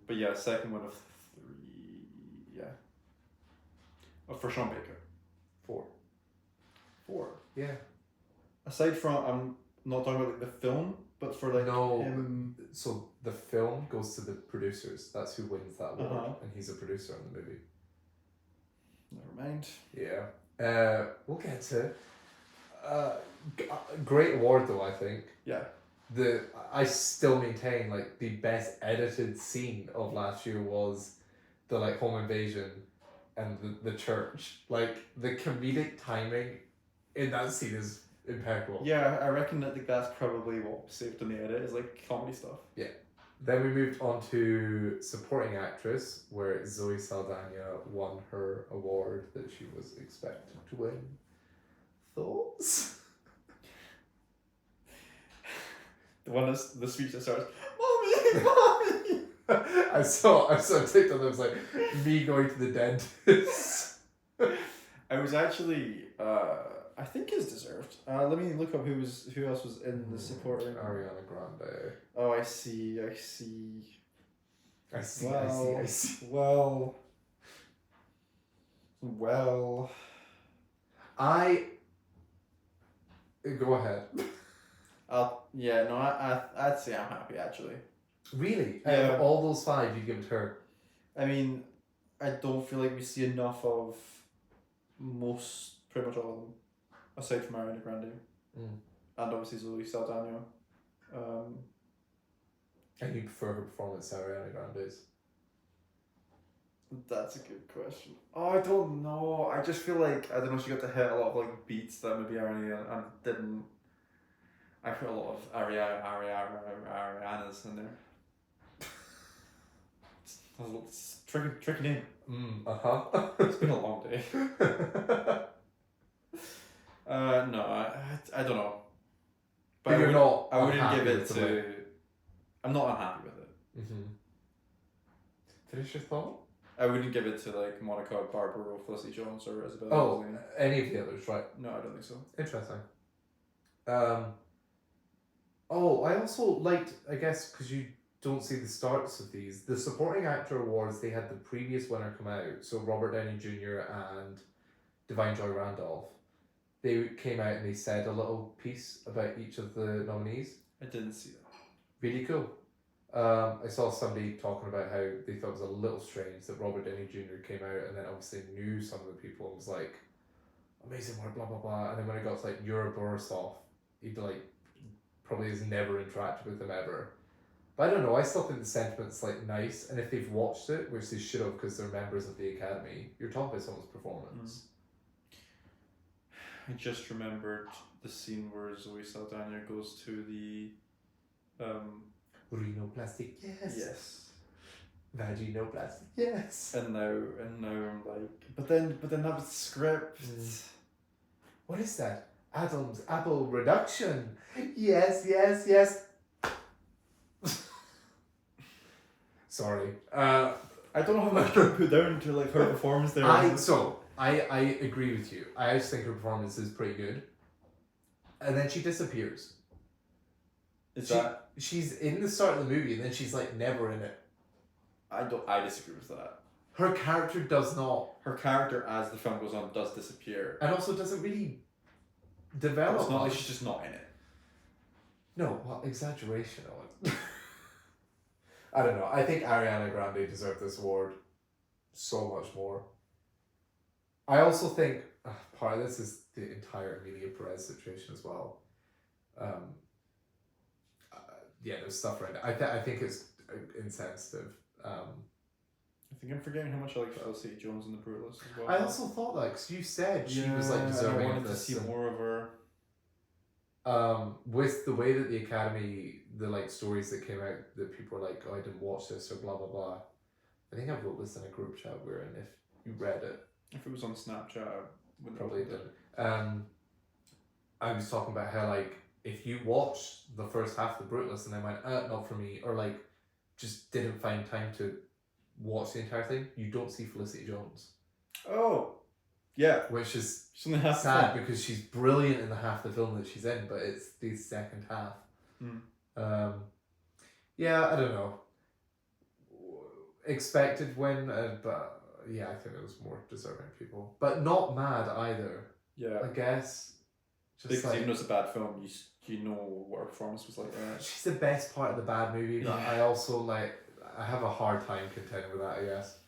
B: But yeah, second one of 3, yeah. Oh, for Sean Baker. 4.
A: Yeah.
B: Aside from, I'm not talking about like the film, but for like him.
A: So the film goes to the producers. That's who wins that award, and he's a producer on the movie.
B: Never mind.
A: Yeah. We'll get to it. Great award though, I think.
B: Yeah.
A: I still maintain like the best edited scene of last year was the like home invasion and the church. Like the comedic timing in that scene is impeccable.
B: Yeah, I reckon that that's probably what saved in the edit is like comedy stuff.
A: Yeah. Then we moved on to supporting actress, where Zoe Saldana won her award that she was expected to win. Thoughts?
B: The one that's the speech that starts, "Mommy, Mommy."
A: I saw TikTok that was like me going to the dentist.
B: I was actually I think it's deserved. Let me look up who else was in the supporting.
A: Ariana Grande.
B: Oh, I see. Well.
A: I. Go ahead.
B: I'd say I'm happy actually.
A: Really?
B: Yeah.
A: Out of all those 5, you'd give it to her?
B: I mean, I don't feel like we see enough of pretty much all of them, aside from Ariana Grande, and obviously Zoe Saldana.
A: And you prefer her performance to Ariana Grande's?
B: That's a good question. Oh, I don't know. I just feel like she got to hit a lot of like beats that maybe Ariana didn't. I put a lot of Arianas in there. It's tricky name. It's been a long day. No, I don't know.
A: But you're not.
B: I wouldn't give it to. I'm not unhappy with it.
A: Finish your thought.
B: I wouldn't give it to like Monica Barbaro, Felicity Jones, or Isabella.
A: Oh, any of the others, right?
B: No, I don't think so.
A: Interesting. I also liked, I guess, because you don't see the starts of these, the supporting actor awards. They had the previous winner come out, so Robert Downey Jr. and Divine Joy Randolph. They came out and they said a little piece about each of the nominees.
B: I didn't see that.
A: Really cool. I saw somebody talking about how they thought it was a little strange that Robert Downey Jr. came out and then obviously knew some of the people and was like, amazing work, blah blah blah. And then when it got to like Yura Borisov, he'd like probably has never interacted with him ever. But I don't know, I still think the sentiment's like nice, and if they've watched it, which they should have because they're members of the Academy, you're talking about someone's performance.
B: I just remembered the scene where Zoe Saldana goes to the
A: Rhinoplastic, yes.
B: yes.
A: Vaginoplastic, yes.
B: And now I'm like, but then that was the script.
A: What is that? Adam's apple reduction. Yes, yes, yes. Sorry.
B: I don't know how much to put down to like her performance there.
A: I agree with you. I just think her performance is pretty good. And then she disappears. She's in the start of the movie and then she's like never in it.
B: I disagree with that.
A: Her character does not.
B: Her character as the film goes on does disappear.
A: And also doesn't really develop.
B: It's not like she's just not in it.
A: No, well, exaggeration on it. I don't know. I think Ariana Grande deserved this award so much more. I also think part of this is the entire Emilia Perez situation as well. Yeah, there's stuff around it. I think it's insensitive.
B: I think I'm forgetting how much I like Felicity Jones in The Brutalist as well.
A: I also thought that because you said she was like deserving
B: I wanted
A: of this.
B: to see more of her.
A: With the way that the Academy, the like stories that came out that people were like, oh, I didn't watch this or blah blah blah. I think I wrote this in a group chat we're in. If you read it,
B: if it was on Snapchat, I wouldn't
A: probably didn't. I was talking about how like if you watched the first half of The Brutalist and then went, not for me, or like just didn't find time to watch the entire thing, you don't see Felicity Jones.
B: Oh, yeah.
A: Which is
B: sad
A: because she's brilliant in the half of the film that she's in, but it's the second half. Yeah, I don't know. Expected win, but yeah, I think it was more deserving people. But not mad either.
B: Yeah.
A: I guess. Just
B: because
A: like,
B: even though it's a bad film, you know what her performance was like.
A: She's the best part of the bad movie, but I also like. I have a hard time contending with that, I guess.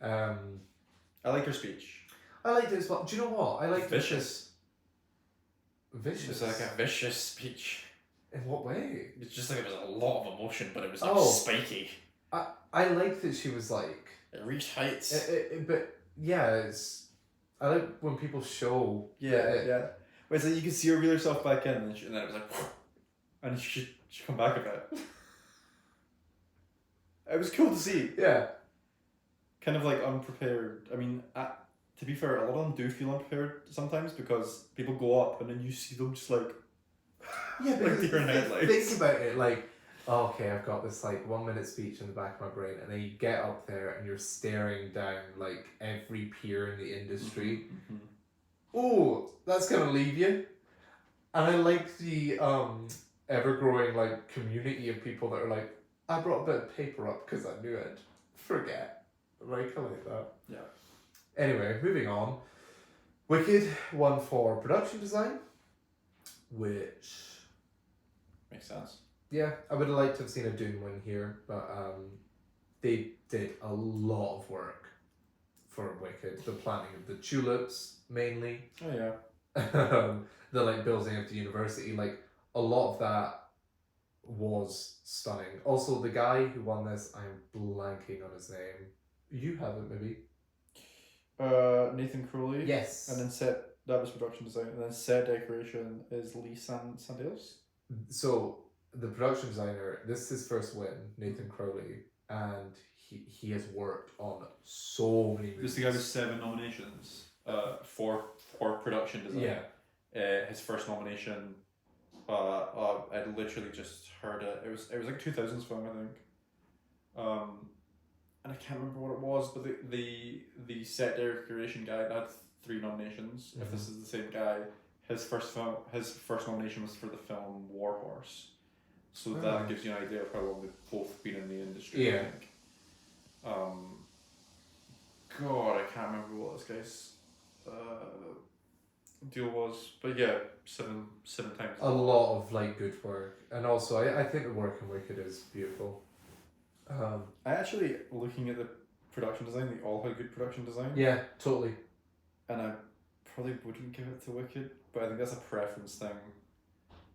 B: I liked her speech.
A: I liked it as well. Do you know what? I liked
B: Vicious.
A: Vicious?
B: It was like a vicious speech.
A: In what way?
B: It's just like it was a lot of emotion, but it was like spiky.
A: I like that she was like...
B: It reached heights.
A: But yeah, I like when people show...
B: Yeah. Wait, so you can see her reel herself back in, and then it was like... And she come back a bit. It was cool to see.
A: Yeah.
B: Kind of like unprepared. I mean, to be fair, a lot of them do feel unprepared sometimes because people go up and then you see them just like...
A: Yeah, but
B: like deer in headlights.
A: Think about it, like, oh, okay, I've got this like 1 minute speech in the back of my brain, and then you get up there and you're staring down like every peer in the industry.
B: Mm-hmm.
A: Oh, that's gonna leave you. And I like the ever growing like community of people that are like, I brought a bit of paper up because I knew it. Forget. Like, I like that.
B: Yeah.
A: Anyway, moving on. Wicked won for production design, which
B: makes sense.
A: Yeah, I would have liked to have seen a Dune win here, but they did a lot of work for Wicked. The planning of the tulips, mainly.
B: Oh yeah.
A: The like building of the university, like a lot of that was stunning. Also, the guy who won this, I'm blanking on his name. You have it, maybe.
B: Nathan Crowley.
A: Yes.
B: And then that was production design, and then set decoration is Lee Sandeos.
A: So the production designer, this is his first win, Nathan Crowley, and he has worked on so many movies.
B: This is the guy with 7 nominations for production design. Yeah. His first nomination, I literally just heard it. It was like 2000s film, I think. And I can't remember what it was, but the set decoration guy had 3 nominations. Mm-hmm. If this is the same guy, his first nomination was for the film War Horse. So that gives you an idea of how long they've both been in the industry. Yeah. I think. God, I can't remember what this guy's deal was, but yeah, seven times.
A: A lot of like good work, and also I think the work in Wicked is beautiful.
B: I actually, looking at the production design, they all had good production design.
A: Yeah, totally.
B: And I probably wouldn't give it to Wicked, but I think that's a preference thing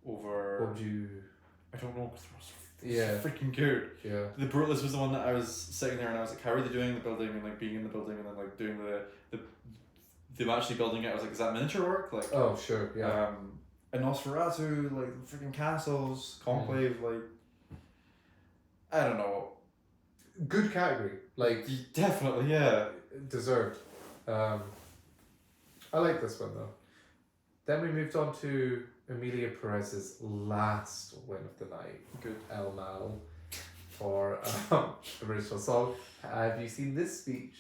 B: over...
A: Would you...
B: I don't know, because there was
A: Yeah.
B: Freaking good.
A: Yeah.
B: The Brutalist was the one that I was sitting there and I was like, how are they doing the building and like being in the building and then like doing them actually building it. I was like, is that miniature work? Like,
A: oh sure, yeah.
B: And Nosferatu, like freaking castles, Conclave, like, I don't know.
A: Good category, like
B: definitely, yeah,
A: deserved. I like this one though. Then we moved on to Emilia Perez's last win of the night.
B: Good.
A: El Mal for original song. Have you seen this speech?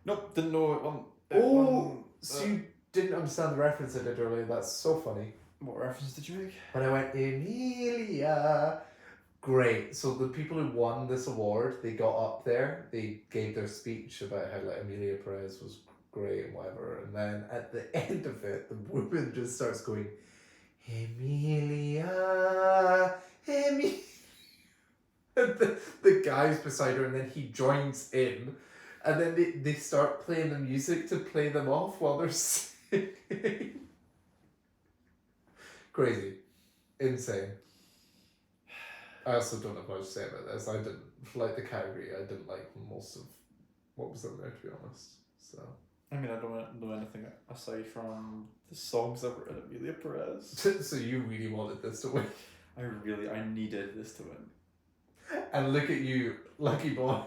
B: Nope, didn't know it.
A: So you didn't understand the reference I did earlier. That's so funny.
B: What reference did you make?
A: When I went, Emilia. Great. So the people who won this award, they got up there, they gave their speech about how like Emilia Perez was great and whatever, and then at the end of it, the woman just starts going, Emilia, Emilia. And the guy's beside her, and then he joins in, and then they start playing the music to play them off while they're singing. Crazy. Insane. I also don't have much to say about this. I didn't like the category. I didn't like most of what was in there, to be honest. So.
B: I mean, I don't know anything aside from the songs that were in Emilia Perez.
A: So you really wanted this to win?
B: I needed this to win.
A: And look at you, lucky boy.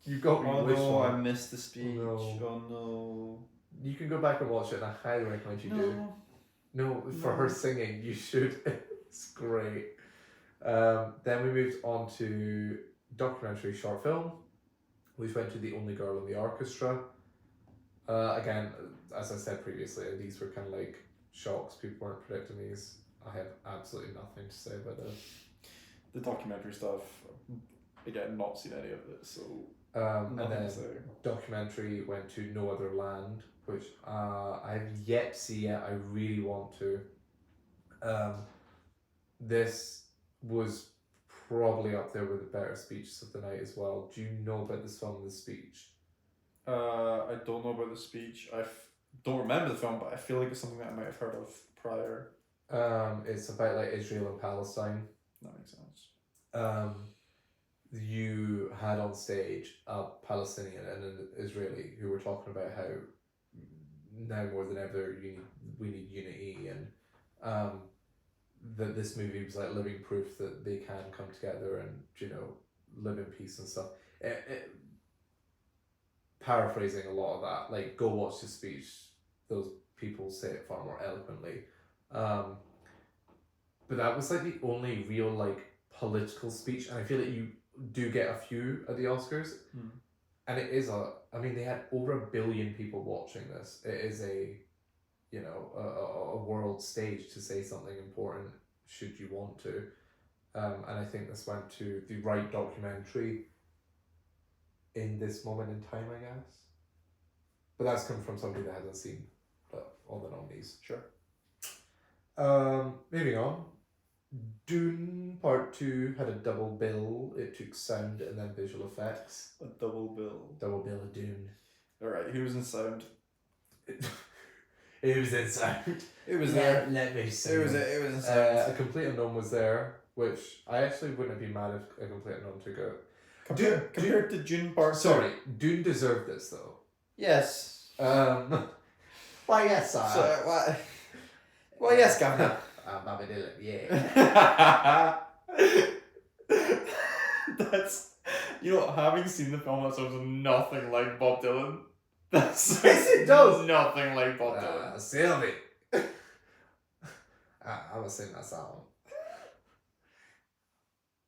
A: You got what you wished for.
B: I missed the speech. Oh no.
A: You can go back and watch it, and I highly recommend you do. No, for her singing, you should. It's great. Then we moved on to documentary short film, which went to The Only Girl in the Orchestra. Again, as I said previously, these were kind of like shocks. People weren't predicting these. I have absolutely nothing to say about this.
B: The documentary stuff, again, not seen any of it, so.
A: And then documentary went to No Other Land, which I've yet to see yet. I really want to. This was probably up there with the better speeches of the night as well. Do you know about this film, the speech?
B: I don't know about the speech. I don't remember the film, but I feel like it's something that I might have heard of prior.
A: It's about like Israel and Palestine.
B: That makes sense.
A: You had on stage a Palestinian and an Israeli who were talking about how now more than ever we need unity, and that this movie was like living proof that they can come together and, you know, live in peace and stuff. Paraphrasing a lot of that, like, go watch the speech. Those people say it far more eloquently. But that was like the only real like political speech, and I feel like you do get a few at the Oscars. And it is I mean, they had over 1 billion people watching this. It is a, you know, a world stage to say something important should you want to. And I think this went to the right documentary in this moment in time, I guess. But that's come from somebody that hasn't seen all the nominees.
B: Sure.
A: Moving on. Dune Part 2 had a double bill. It took sound and then visual effects.
B: A double bill.
A: Double bill of Dune.
B: Alright, who was in sound?
A: It was in sound.
B: It was there.
A: Let me see.
B: It was in sound.
A: A Complete Unknown was there, which I actually wouldn't have been mad if A Complete Unknown took it.
B: Compared to Dune Part 2.
A: Sorry, Dune deserved this though.
B: Yes.
A: Why yes, sir.
B: Well, yes, Governor.
A: Bobby Dylan, yeah.
B: That's, you know, having seen the film, that sounds nothing like Bob Dylan. That's
A: yes, it does.
B: Nothing like Bob Dylan.
A: Sylvie. I will sing that song.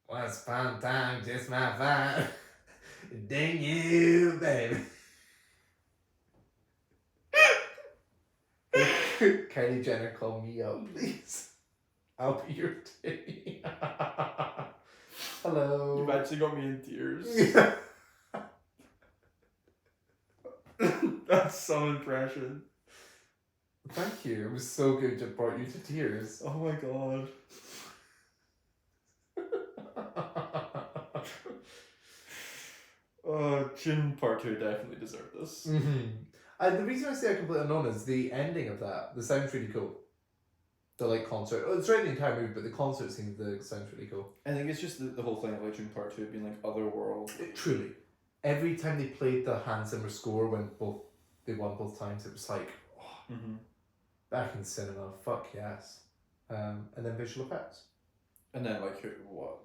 A: Once upon a time, just my fine. Dang you, baby. Kylie Jenner, call me out, please. I'll be your titty. Hello.
B: You've actually got me in tears. That's some impression.
A: Thank you. It was so good it brought you to tears.
B: Oh my god. Dune Part 2 definitely deserved this.
A: Mm-hmm. The reason I say A Complete Unknown is the ending of that. The sound's really cool. The like concert. Oh, it's right in the entire movie, but the concert sounds really cool.
B: I think it's just the whole thing of like June Part 2 being like otherworldly.
A: Truly, every time they played the Hans Zimmer score when they won both times, it was like, oh, back in cinema, fuck yes. And then visual effects.
B: And then like what?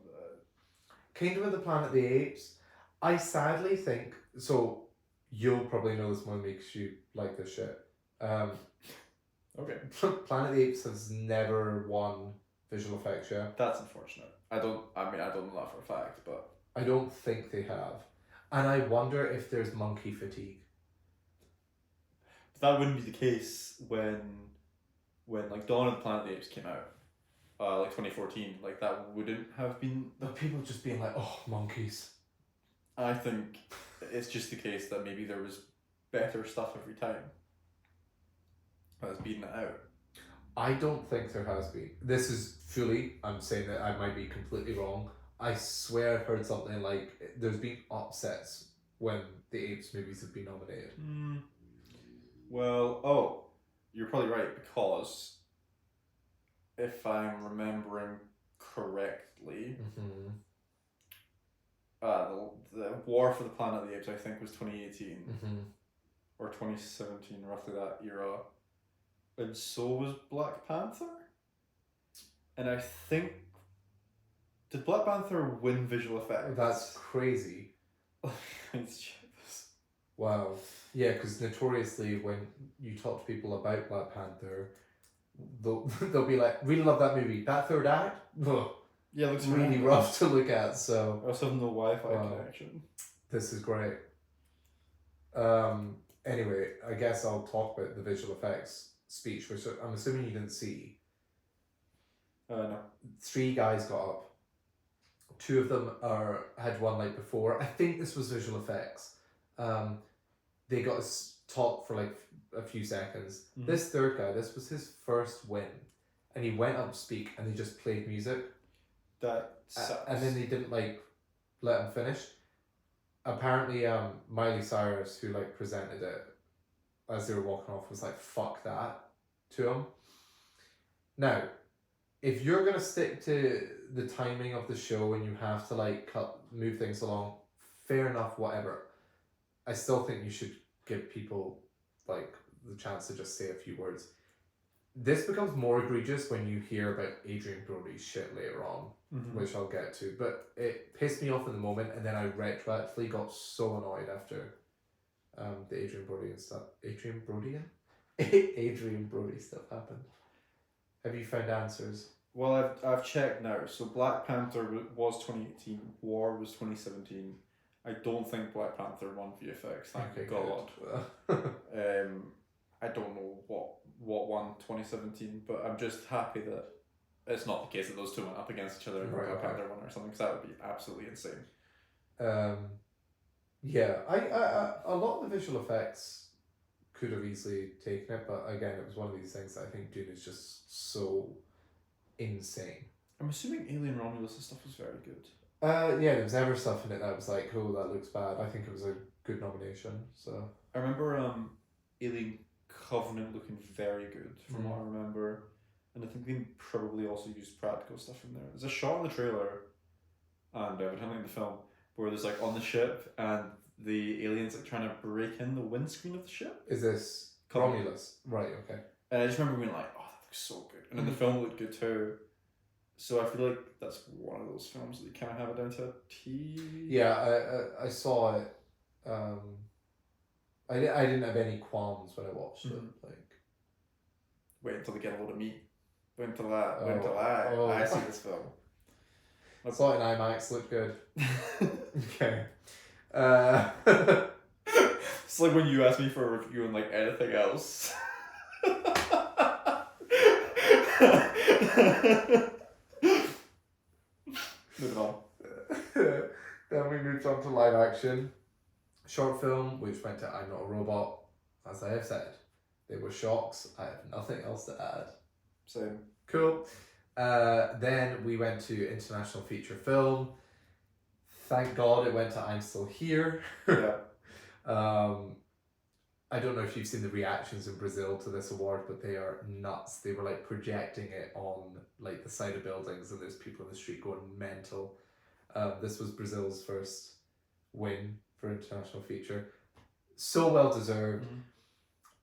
A: Kingdom of the Planet of the Apes. I sadly think so. You'll probably know this more than me because you like this shit.
B: Okay.
A: Planet of the Apes has never won visual effects yet.
B: That's unfortunate. I don't know that for a fact, but
A: I don't think they have, and I wonder if there's monkey fatigue.
B: But that wouldn't be the case when like Dawn of the Planet of the Apes came out, like 2014. Like that wouldn't have been.
A: The people just being like, oh, monkeys.
B: I think it's just the case that maybe there was better stuff every time. That's beating it out.
A: I don't think there has been. This is fully, I'm saying that I might be completely wrong. I swear I've heard something like there's been upsets when the Apes movies have been nominated.
B: Well, you're probably right, because if I'm remembering correctly, the War for the Planet of the Apes, I think, was 2018 or 2017, roughly that era. And so was Black Panther. And I think, did Black Panther win visual effects?
A: That's crazy.
B: Let's check this.
A: Wow. Yeah, because notoriously when you talk to people about Black Panther, they'll be like, really love that movie. That third act? Ugh.
B: Yeah, it looks
A: really rough to look at. So
B: I also have no Wi-Fi connection.
A: This is great. Anyway, I guess I'll talk about the visual effects speech, which I'm assuming you didn't see.
B: No.
A: 3 guys got up. 2 of them had one night before. I think this was visual effects. They got to talk for like a few seconds. This third guy, this was his first win, and he went up to speak, and they just played music.
B: That sucks.
A: And then they didn't like let him finish. Apparently, Miley Cyrus, who like presented it as they were walking off, was like, "Fuck that," to him. Now, if you're gonna stick to the timing of the show and you have to like move things along, fair enough, whatever. I still think you should give people like the chance to just say a few words. This becomes more egregious when you hear about Adrian Brody's shit later on, which I'll get to. But it pissed me off in the moment, and then I retroactively got so annoyed after the Adrian Brody and stuff. Adrian Brody stuff happened. Have you found answers?
B: Well, I've checked now. So Black Panther was 2018. War was 2017. I don't think Black Panther won VFX. Thank God. I don't know what won 2017, but I'm just happy that it's not the case that those two went up against each other and Black Panther won or something, because that would be absolutely insane.
A: Yeah, I a lot of the visual effects could have easily taken it, but again, it was one of these things that I think Dune is just so insane.
B: I'm assuming Alien Romulus' stuff was very good.
A: Yeah, there was ever stuff in it that was like, oh, that looks bad. I think it was a good nomination. So
B: I remember Alien Covenant looking very good from what I remember, and I think they probably also used practical stuff in there. There's a shot in the trailer, and evidently in the film, where there's like on the ship and the aliens like trying to break in the windscreen of the ship.
A: Is this Romulus? Right. Okay.
B: And I just remember being like, oh, that looks so good, and then the film looked good too. So I feel like that's one of those films that you kind of have it down to a T.
A: Yeah, I saw it. I didn't have any qualms when I watched it. Like,
B: wait until they get a load of meat. Wait until I see this film.
A: I saw it in IMAX. Looked good. Okay.
B: It's like when you asked me for a review on like anything else. Moving on.
A: Then we moved on to live action. Short film, which went to I'm Not a Robot. As I have said, they were shocks. I have nothing else to add.
B: Same.
A: Cool. Then we went to international feature film. Thank God it went to I'm Still Here.
B: Yeah.
A: I don't know if you've seen the reactions in Brazil to this award, but they are nuts. They were like projecting it on like the side of buildings, and there's people in the street going mental. This was Brazil's first win for international feature. So well deserved.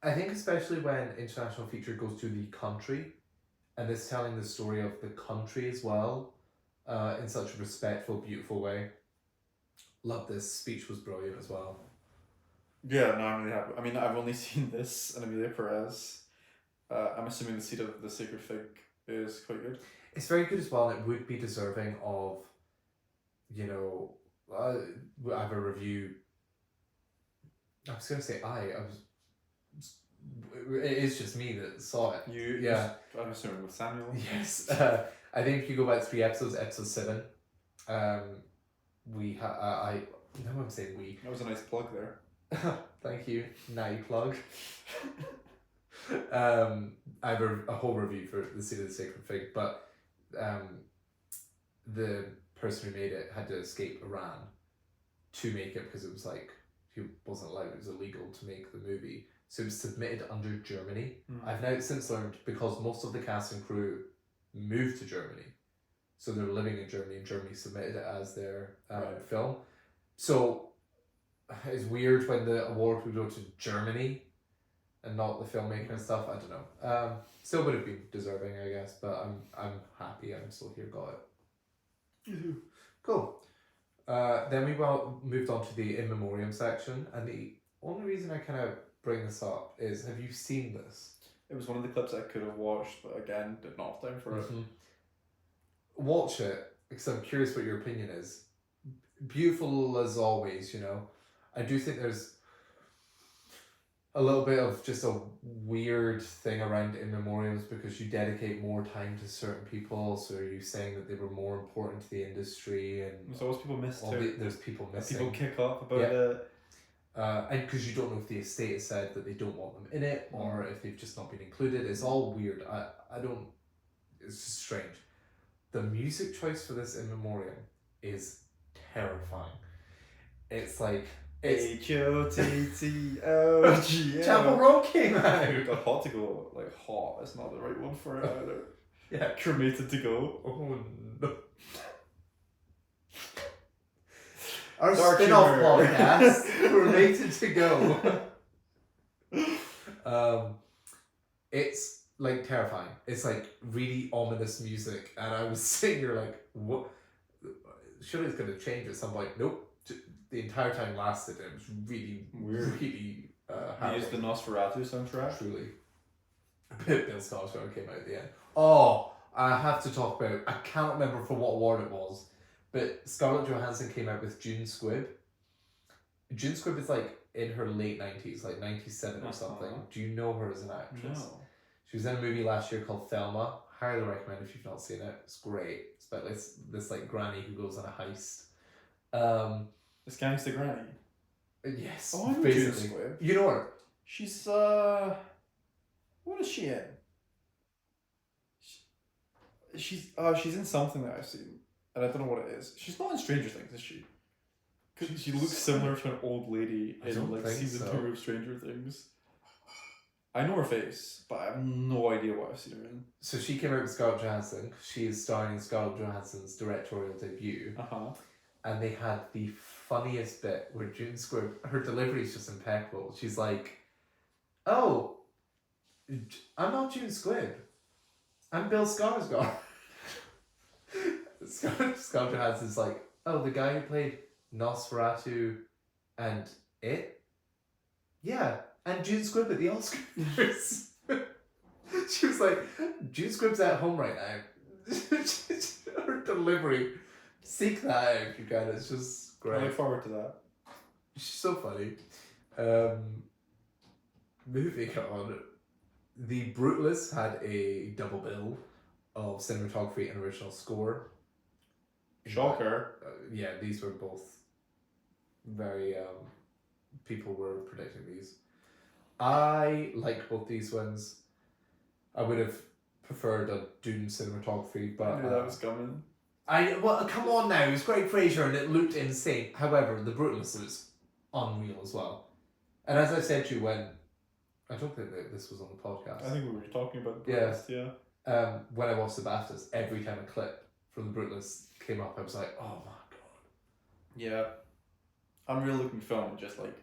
A: I think especially when international feature goes to the country, and it's telling the story of the country as well, in such a respectful, beautiful way. Love this. Speech was brilliant as well.
B: Yeah, no, I'm really happy. I mean, I've only seen this and Emilia Perez. I'm assuming the seat of the Sacred Fig is quite good.
A: It's very good as well, and it would be deserving of, you know, I have a review. I was going to say it is just me that saw it.
B: Yeah. I'm assuming with Samuel.
A: Yes. I think if you go back 3 episodes, episode 7, we now I'm saying we.
B: That was a nice plug there.
A: Thank you. Nice plug. I have a whole review for the Seed of the Sacred Fig, but the person who made it had to escape Iran to make it because it was like he wasn't allowed, it was illegal to make the movie. So it was submitted under Germany. I've now since learned because most of the cast and crew moved to Germany. So they're living in Germany, and Germany submitted it as their film. So it's weird when the award would go to Germany and not the filmmaker and stuff. I don't know. Still would have been deserving, I guess, but I'm happy I'm still here, got it. Cool. Then we moved on to the in memoriam section, and the only reason I kind of bring this up is, have you seen this?
B: It was one of the clips I could have watched, but again, did not have time for it.
A: Watch it, because I'm curious what your opinion is. Beautiful as always, you know. I do think there's a little bit of just a weird thing around in memoriams because you dedicate more time to certain people. So are you saying that they were more important to the industry? And
B: there's always people missed too.
A: There's people missing.
B: People kick up about it.
A: And because you don't know if the estate has said that they don't want them in it or if they've just not been included. It's all weird. I don't. It's just strange. The music choice for this in memoriam is terrifying. It's like
B: H-O-T-T-O-G-L.
A: Chapel Rock came out.
B: Got hot to go, like hot. It's not the right one for it either.
A: Yeah,
B: cremated to go.
A: Oh no. Our
B: Dark
A: spin-off
B: humor.
A: podcast, Cremated to Go. It's like terrifying. It's like really ominous music, and I was sitting here like, what? Surely it's going to change at some point. Nope. The entire time lasted. It was really weird. Really
B: They used the Nosferatu soundtrack.
A: Truly. Bill Skarsgård came out at the end. Oh, I have to talk about. I can't remember for what award it was, but Scarlett Johansson came out with June Squibb. June Squibb is like in her late 90s, like 97 or something. Do you know her as an actress?
B: No.
A: She was in a movie last year called Thelma. Highly recommend if you've not seen it. It's great. It's about this like granny who goes on a heist.
B: This Gangsta Granny.
A: Yes.
B: Oh, I know
A: basically.
B: June Squibb.
A: You know her.
B: She's what is she in? She's in something that I've seen, and I don't know what it is. She's not in Stranger Things, is she? Because she looks similar to an old lady in like season 2 of Stranger Things. I know her face, but I have no idea what I've seen her in.
A: So she came out with Scarlett Johansson. She is starring in Scarlett Johansson's directorial debut. And they had the funniest bit where June Squibb, her delivery is just impeccable. She's like, "Oh, I'm not June Squibb. I'm Bill Skarsgård." Scarlett Johansson's like, "Oh, the guy who played Nosferatu and It? Yeah, and June Squibb at the Oscars." She was like, "June Squibb's at home right now." Her delivery. Seek that out if you can. It's just great.
B: I look forward to that.
A: She's so funny. Moving on, The Brutalist had a double bill of cinematography and original score.
B: Shocker.
A: Yeah, these were both very. People were predicting these. I like both these ones. I would have preferred a Dune cinematography, but
B: I knew that was coming.
A: Well, come on now, it was Greg Fraser and it looked insane. However, The Brutalist was unreal as well. And as I said to you when I don't think that this was on the podcast.
B: I think we were talking about the Brutalist, yeah.
A: When I watched the BAFTAs, every time a clip from the Brutalist came up, I was like, oh my god.
B: Yeah. Unreal looking film, just like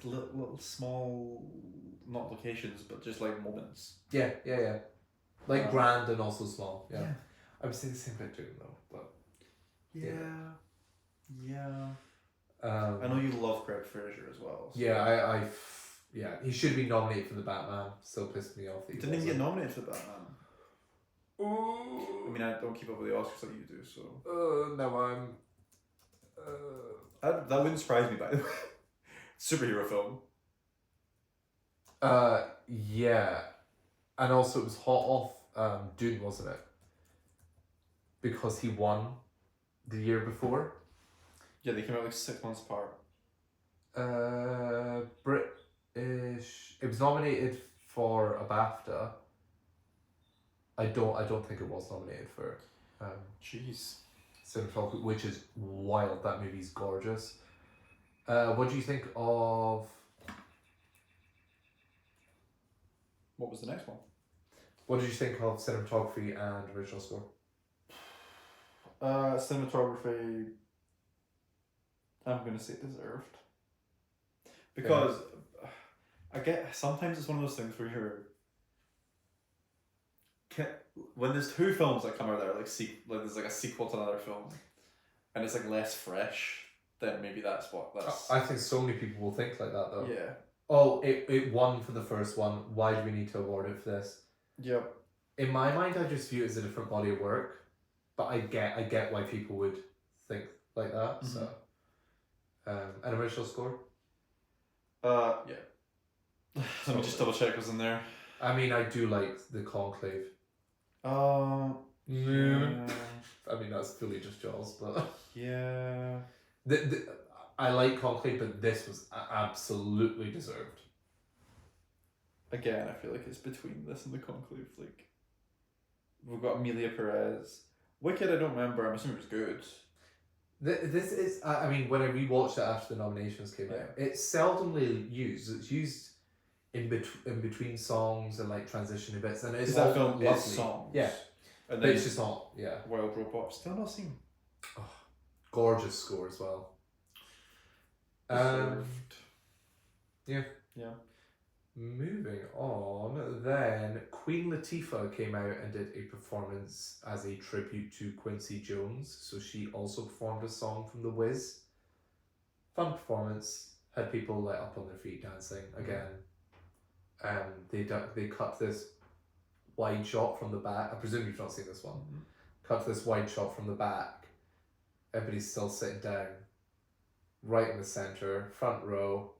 B: little small, not locations, but just like moments.
A: Yeah. Like grand and also small. Yeah. I would say the same about Doom though, but
B: yeah. I know you love Greg Fraser as well. So.
A: Yeah, he should be nominated for the Batman. Still pissed me off that he
B: didn't even get nominated for the Batman.
A: Ooh.
B: I mean, I don't keep up with the Oscars like you do, so.
A: No, I'm.
B: That wouldn't surprise me, by the way. Superhero film.
A: Yeah, and also it was hot off Dune, wasn't it? Because he won the year before.
B: Yeah, they came out like 6 months apart.
A: British. It was nominated for a BAFTA. I don't think it was nominated for.
B: Jeez.
A: Cinematography, which is wild. That movie's gorgeous. What do you think of?
B: What was the next one?
A: What did you think of cinematography and original score?
B: Cinematography. I'm gonna say deserved. Because I get sometimes it's one of those things where when there's two films that come out that are like there's like a sequel to another film, and it's like less fresh, then maybe that's.
A: I think so many people will think like that though.
B: Yeah.
A: Oh, it won for the first one. Why do we need to award it for this?
B: Yep.
A: In my mind, I just view it as a different body of work, but I get why people would think like that. Mm-hmm. So, an original score.
B: Yeah. Let me just double check what's in there.
A: I mean, I do like the Conclave.
B: Yeah.
A: I mean, that's fully just Jaws, but
B: yeah.
A: I like Conclave, but this was absolutely deserved.
B: Again, I feel like it's between this and the Conclave. Like, we've got Amelia Perez. Wicked, I don't remember. I'm assuming it was good.
A: This is, I mean, when I rewatched it after the nominations came out, it's seldomly used. It's used in between songs and like transition bits, and it's all
B: that film
A: lovely.
B: is songs.
A: Yeah,
B: and
A: but it's just not. Yeah,
B: Wild Robot still not seen.
A: Oh, gorgeous score as well. Yeah. Moving on, then Queen Latifah came out and did a performance as a tribute to Quincy Jones. So she also performed a song from The Wiz. Fun performance. Had people like up on their feet dancing again. They cut this wide shot from the back. I presume you've not seen this one. Mm-hmm. Cut this wide shot from the back. Everybody's still sitting down. Right in the center, front row.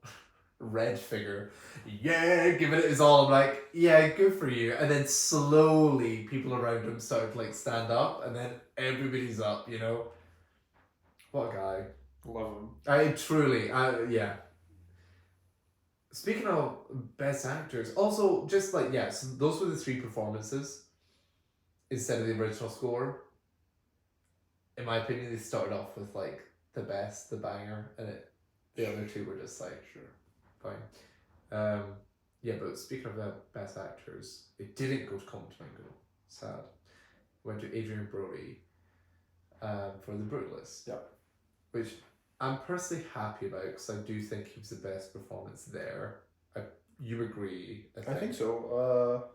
A: Red figure, giving it his all. I'm like, yeah, good for you. And then slowly people around him start to like stand up, and then everybody's up. You know, what a guy.
B: Love him.
A: I truly, yeah. Speaking of best actors, also just like so those were the three performances instead of the original score. In my opinion, they started off with like the banger, and the other two were just like sure. Fine. But speaking of the best actors, it didn't go to Coleman Domingo. Sad. It went to Adrian Brody for The Brutalist.
B: Yep.
A: Which I'm personally happy about because I do think he was the best performance there. You agree?
B: I think so.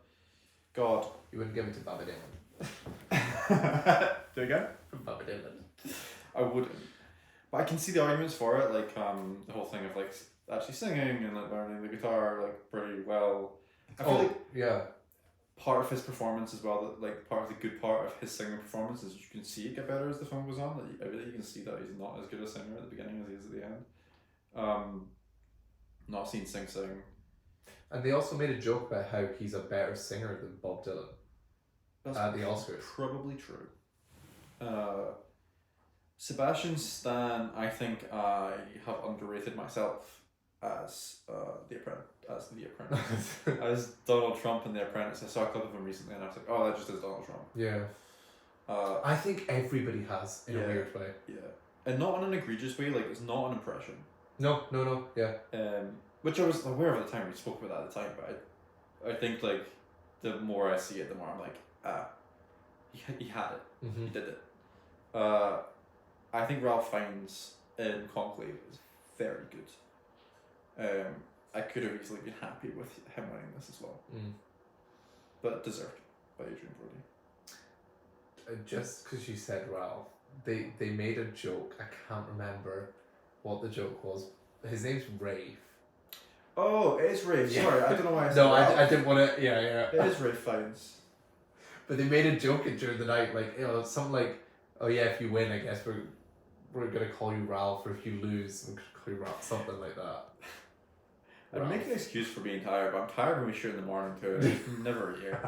B: God.
A: You wouldn't give it to Bobby Dylan.
B: Do again?
A: Bobby Dylan.
B: I wouldn't. But I can see the arguments for it, like the whole thing of like actually singing and like learning the guitar like pretty well. I feel like part of his performance as well, that like part of the good part of his singing performance is you can see it get better as the film goes on. That you can see that he's not as good a singer at the beginning as he is at the end. Not seen sing.
A: And they also made a joke about how he's a better singer than Bob Dylan.
B: That's
A: at the Oscars.
B: Probably true. Sebastian Stan, I think I have underrated myself as The Apprentice. As Donald Trump in The Apprentice. I saw a clip of him recently and I was like, oh, that just is Donald Trump.
A: Yeah. I think everybody has in a weird way.
B: Yeah. And not in an egregious way, like it's not an impression.
A: No, yeah.
B: which I was aware of at the time. We spoke about that at the time, but I think like the more I see it, the more I'm like, he had it.
A: Mm-hmm.
B: He did it. I think Ralph Fiennes in Conclave is very good. I could have easily been happy with him winning this as well. But deserved by Adrian Brody.
A: Just because you said Ralph, they made a joke. I can't remember what the joke was. His name's Rafe.
B: Oh, it is Rafe.
A: Yeah.
B: Sorry, I don't know why I said
A: No,
B: Ralph.
A: I didn't want to. Yeah.
B: It is Rafe Fiennes.
A: But they made a joke during the night, like, you know, something like, oh yeah, if you win, I guess we're gonna call you Ralph, or if you lose, we're gonna call you Ralph, something like that.
B: I'd make an excuse for being tired, but I'm tired when we shoot in the morning too. It's never here.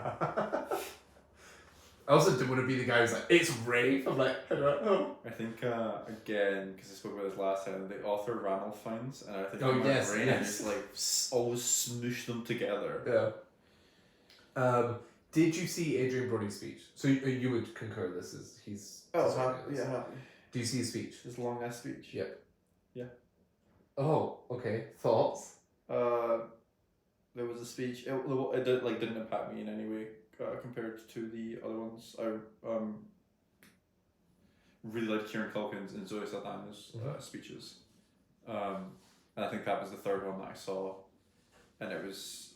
A: I also didn't want to be the guy who's like, it's Rafe. I'm like, I don't know.
B: I think again, because I spoke about this last time, the author Ranulph Fiennes, and I think
A: Oh,
B: in my
A: yes,
B: brain
A: yes.
B: I just like always smoosh them together.
A: Yeah. Did you see Adrian Brody's speech? So you would concur this is he's.
B: Happy.
A: Do you see his speech?
B: His long ass speech.
A: Yep.
B: Yeah.
A: Oh, okay. Thoughts?
B: There was a speech. It didn't impact me in any way compared to the other ones. I really liked Kieran Culkin's and Zoe Saldana's speeches, and I think that was the third one that I saw, and it was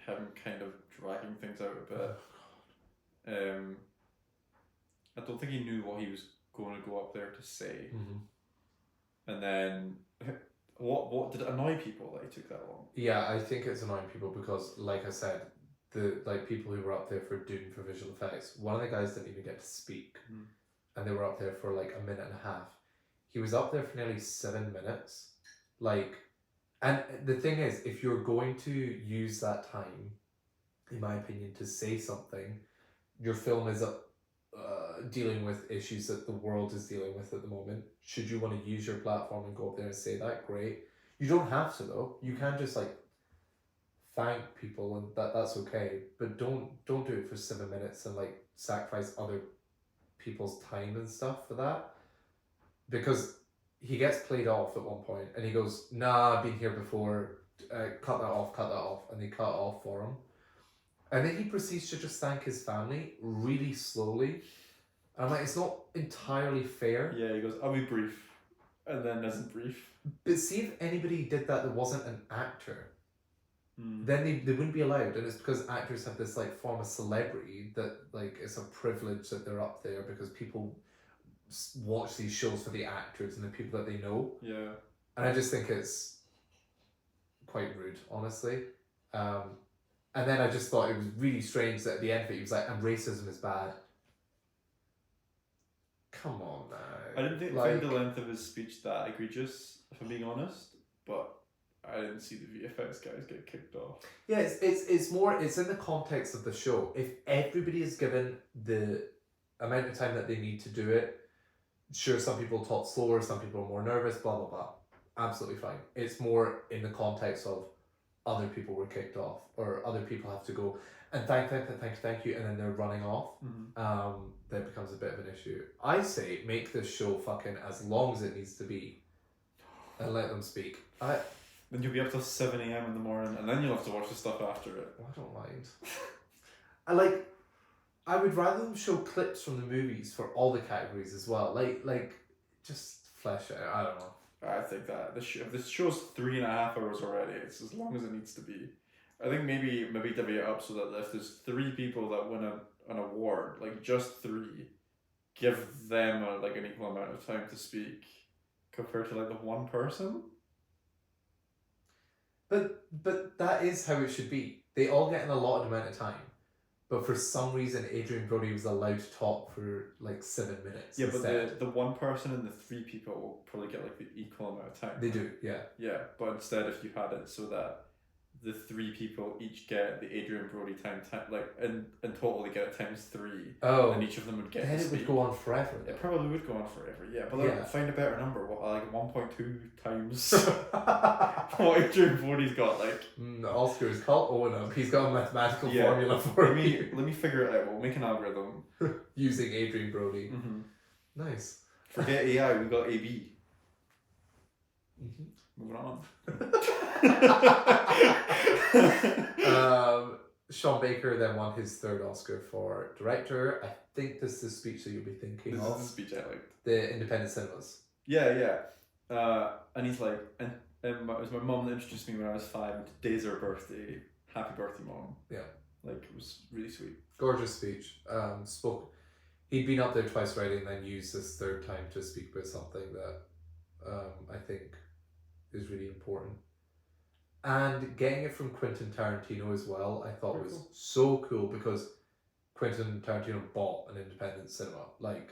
B: him kind of dragging things out a bit. I don't think he knew what he was going to go up there to say, and then. What did it annoy people that he took that long?
A: Yeah, I think it's annoying people because, like I said, the people who were up there for Dune for visual effects, one of the guys didn't even get to speak, and they were up there for like a minute and a half. He was up there for nearly 7 minutes, and the thing is, if you're going to use that time, in my opinion, to say something, your film is dealing with issues that the world is dealing with at the moment. Should you want to use your platform and go up there and say that, great. You don't have to though. You can just like thank people, and that's okay. But don't do it for 7 minutes and like sacrifice other people's time and stuff for that. Because he gets played off at one point and he goes, nah, I've been here before, cut that off, and they cut it off for him. And then he proceeds to just thank his family really slowly. And I'm like, it's not entirely fair.
B: Yeah, he goes, I'll be brief. And then isn't brief.
A: But see if anybody did that wasn't an actor, then they wouldn't be allowed. And it's because actors have this like form of celebrity that like it's a privilege that they're up there because people watch these shows for the actors and the people that they know.
B: Yeah.
A: And I just think it's quite rude, honestly. And then I just thought it was really strange that at the end of it he was like, and racism is bad. Come on now.
B: I didn't find the length of his speech that egregious, if I'm being honest, but I didn't see the VFX guys get kicked off. Yeah,
A: it's more, it's in the context of the show. If everybody is given the amount of time that they need to do it, sure, some people talk slower, some people are more nervous, blah, blah, blah. Absolutely fine. It's more in the context of other people were kicked off, or other people have to go and thank you, and then they're running off. That becomes a bit of an issue. I say make this show fucking as long as it needs to be, and let them speak.
B: Then you'll be up till 7 a.m. in the morning, and then you'll have to watch the stuff after it.
A: I don't mind. I would rather them show clips from the movies for all the categories as well. Like just flesh it out. I don't know.
B: I think that if this show's 3.5 hours already, it's as long as it needs to be. I think maybe divvy it up so that if there's 3 people that win an award, like just 3, give them an equal amount of time to speak compared to like the one person.
A: But that is how it should be. They all get an allotted amount of time. But for some reason, Adrian Brody was allowed to talk for like 7 minutes.
B: Yeah,
A: instead.
B: but the one person and the 3 people will probably get like the equal amount of time.
A: They do, yeah.
B: Yeah, but instead, if you had it so that the 3 people each get the Adrian Brody time, like in total they get it times 3.
A: Oh,
B: and each of them would get.
A: Then it would go on forever. Though.
B: It probably would go on forever. Yeah, but
A: yeah.
B: Find a better number. Like 1.2 times what Adrian Brody's got. Like
A: Oscar's called Owen up. He's got a mathematical formula for me.
B: Let me figure it out. We'll make an algorithm
A: using Adrian Brody. Nice.
B: Forget AI. We got AB. Moving on.
A: Sean Baker then won his third Oscar for director. I think this is the speech that you'll be thinking
B: This
A: of.
B: is the speech I liked.
A: The independent cinemas.
B: Yeah. And he's like, and it was my mum that introduced me when I was 5. And today's her birthday. Happy birthday, Mom.
A: Yeah.
B: Like, it was really sweet.
A: Gorgeous speech. He'd been up there twice already and then used this third time to speak about something that I think is really important. And getting it from Quentin Tarantino as well, I thought was so cool because Quentin Tarantino bought an independent cinema. Like,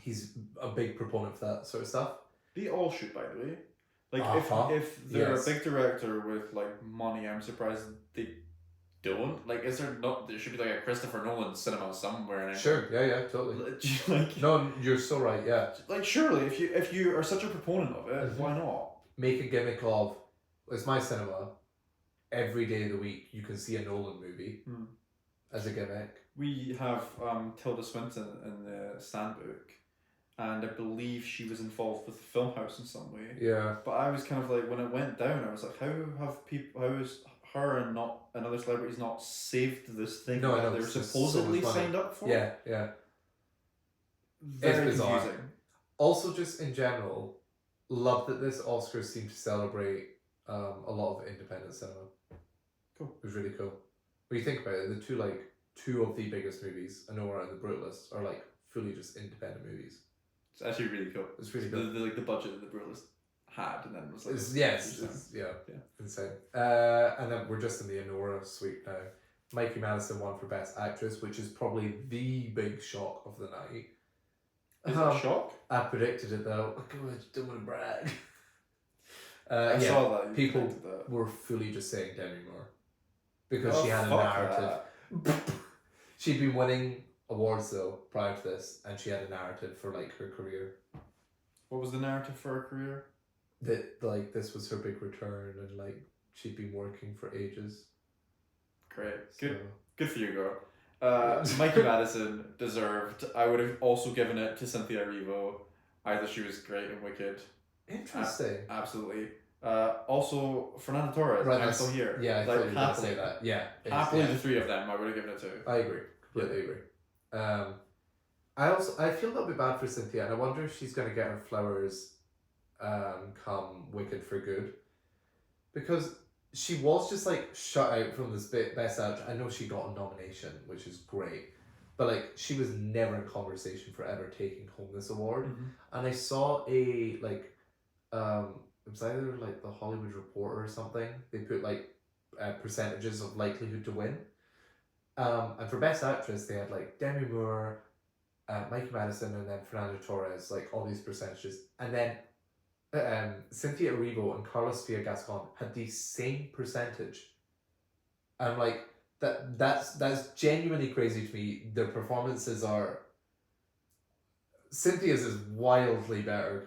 A: he's a big proponent for that sort of stuff.
B: They all should, by the way. Like, if they're a big director with, like, money, I'm surprised they don't. Like, is there not... There should be, like, a Christopher Nolan cinema somewhere. And
A: sure, yeah, totally.
B: Like,
A: no, you're so right, yeah.
B: Like, surely, if you are such a proponent of it, why not?
A: Make a gimmick of, it's my cinema, every day of the week you can see a Nolan movie as a gimmick.
B: We have Tilda Swinton in the Standbook, and I believe she was involved with the film house in some way.
A: Yeah.
B: But I was kind of like, when it went down, I was like, how is her and not another celebrities not saved this thing that they're supposedly signed up for?
A: Yeah.
B: Very confusing.
A: Also, just in general, love that this Oscars seemed to celebrate a lot of independent cinema.
B: Cool.
A: It was really cool. When you think about it, the two of the biggest movies, Anora and The Brutalist, are like fully just independent movies.
B: It's actually really cool. It's really cool. The budget that The Brutalist had, and then it was like... insane. And then we're just in the Anora suite now. Mikey Madison won for Best Actress, which is probably the big shock of the night. Is it a shock?
A: I predicted it though. Oh God, don't want to brag.
B: I saw that.
A: People were fully just saying Demi Moore because she had a narrative. She'd been winning awards though prior to this, and she had a narrative for like her career.
B: What was the narrative for her career?
A: That like this was her big return, and like she'd been working for ages.
B: Great, good for you, girl. Mikey Madison deserved. I would have also given it to Cynthia Erivo. I thought she was great and wicked.
A: Interesting.
B: Absolutely. Also, Fernando Torres.
A: Right,
B: I'm still here.
A: Yeah, I thought you were going to say that. Yeah.
B: Happily, the three of them, I would have given it to.
A: I agree. Completely agree. I feel a little bit bad for Cynthia, and I wonder if she's going to get her flowers come Wicked for Good. Because she was just like shut out from this Best Actress. I know she got a nomination, which is great, but like she was never in conversation for ever taking home this award. And I saw a like it was either like the Hollywood Reporter or something. They put like percentages of likelihood to win. And for Best Actress, they had like Demi Moore, Mikey Madison, and then Fernando Torres, like all these percentages, and then Cynthia Erivo and Carlos Gascon had the same percentage. I'm like, that's genuinely crazy to me. Their performances are... Cynthia's is wildly better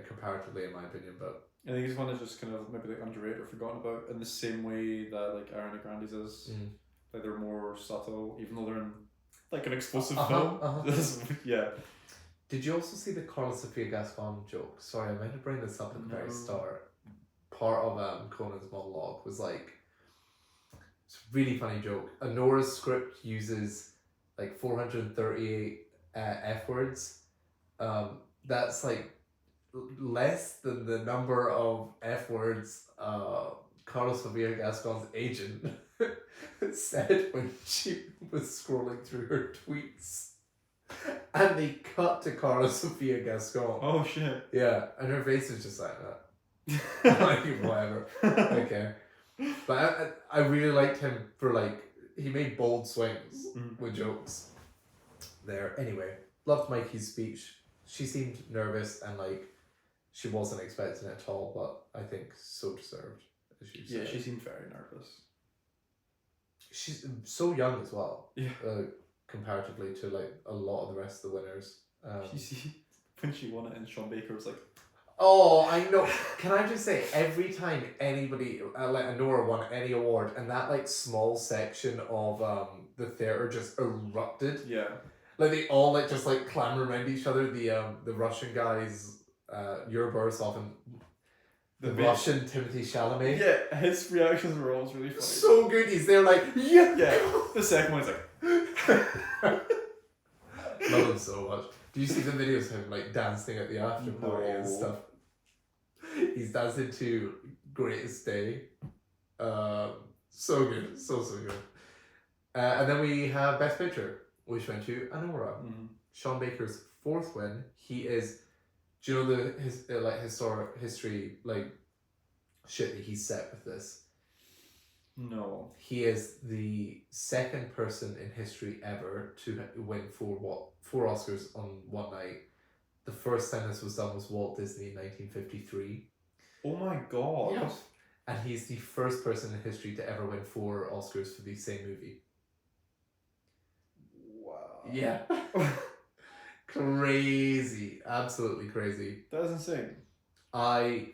A: comparatively, in my opinion, but...
B: I think it's one that's just kind of maybe like underrated or forgotten about in the same way that like Ariana Grande's is. Like they're more subtle, even though they're in like an explosive film. Yeah.
A: Did you also see the Carlos Sofia Gascon joke? Sorry, I meant to bring this up at the very start. Part of Conan's monologue was like, it's a really funny joke. Nora's script uses like 438 F words. That's like less than the number of F words Carlos Sofia Gascon's agent said when she was scrolling through her tweets. And they cut to Carlos Sofia Gascon.
B: Oh shit.
A: Yeah, and her face is just like that. Like, whatever. Okay. But I really liked him for like, he made bold swings with jokes there. Anyway, loved Mikey's speech. She seemed nervous and like she wasn't expecting it at all, but I think so deserved. As you said.
B: Yeah, she seemed very nervous.
A: She's so young as well.
B: Yeah.
A: Comparatively to like a lot of the rest of the winners.
B: When she won it and Sean Baker was like,
A: oh, I know. Can I just say, every time anybody, like Nora won any award, and that like small section of the theater just erupted.
B: Yeah.
A: Like they all like just like clamor around each other. The Russian guys, Yuri Borisov and The Russian Timothée Chalamet.
B: Yeah, his reactions were always really funny.
A: So good. He's there like, yeah.
B: The second one's like.
A: Love him so much. Do you see the videos of him like dancing at the after party and stuff? He's dancing to Greatest Day. So good. So good. And then we have Best Picture, which went to Anora. Sean Baker's 4th win. He is, do you know his history shit that he's set with this?
B: No.
A: He is the 2nd person in history ever to win 4 Oscars on one night. The first time this was done was Walt Disney in 1953.
B: Oh my god.
A: Yeah. And he's the first person in history to ever win 4 Oscars for the same movie.
B: Wow.
A: Yeah. Crazy. Absolutely crazy.
B: That is insane.
A: I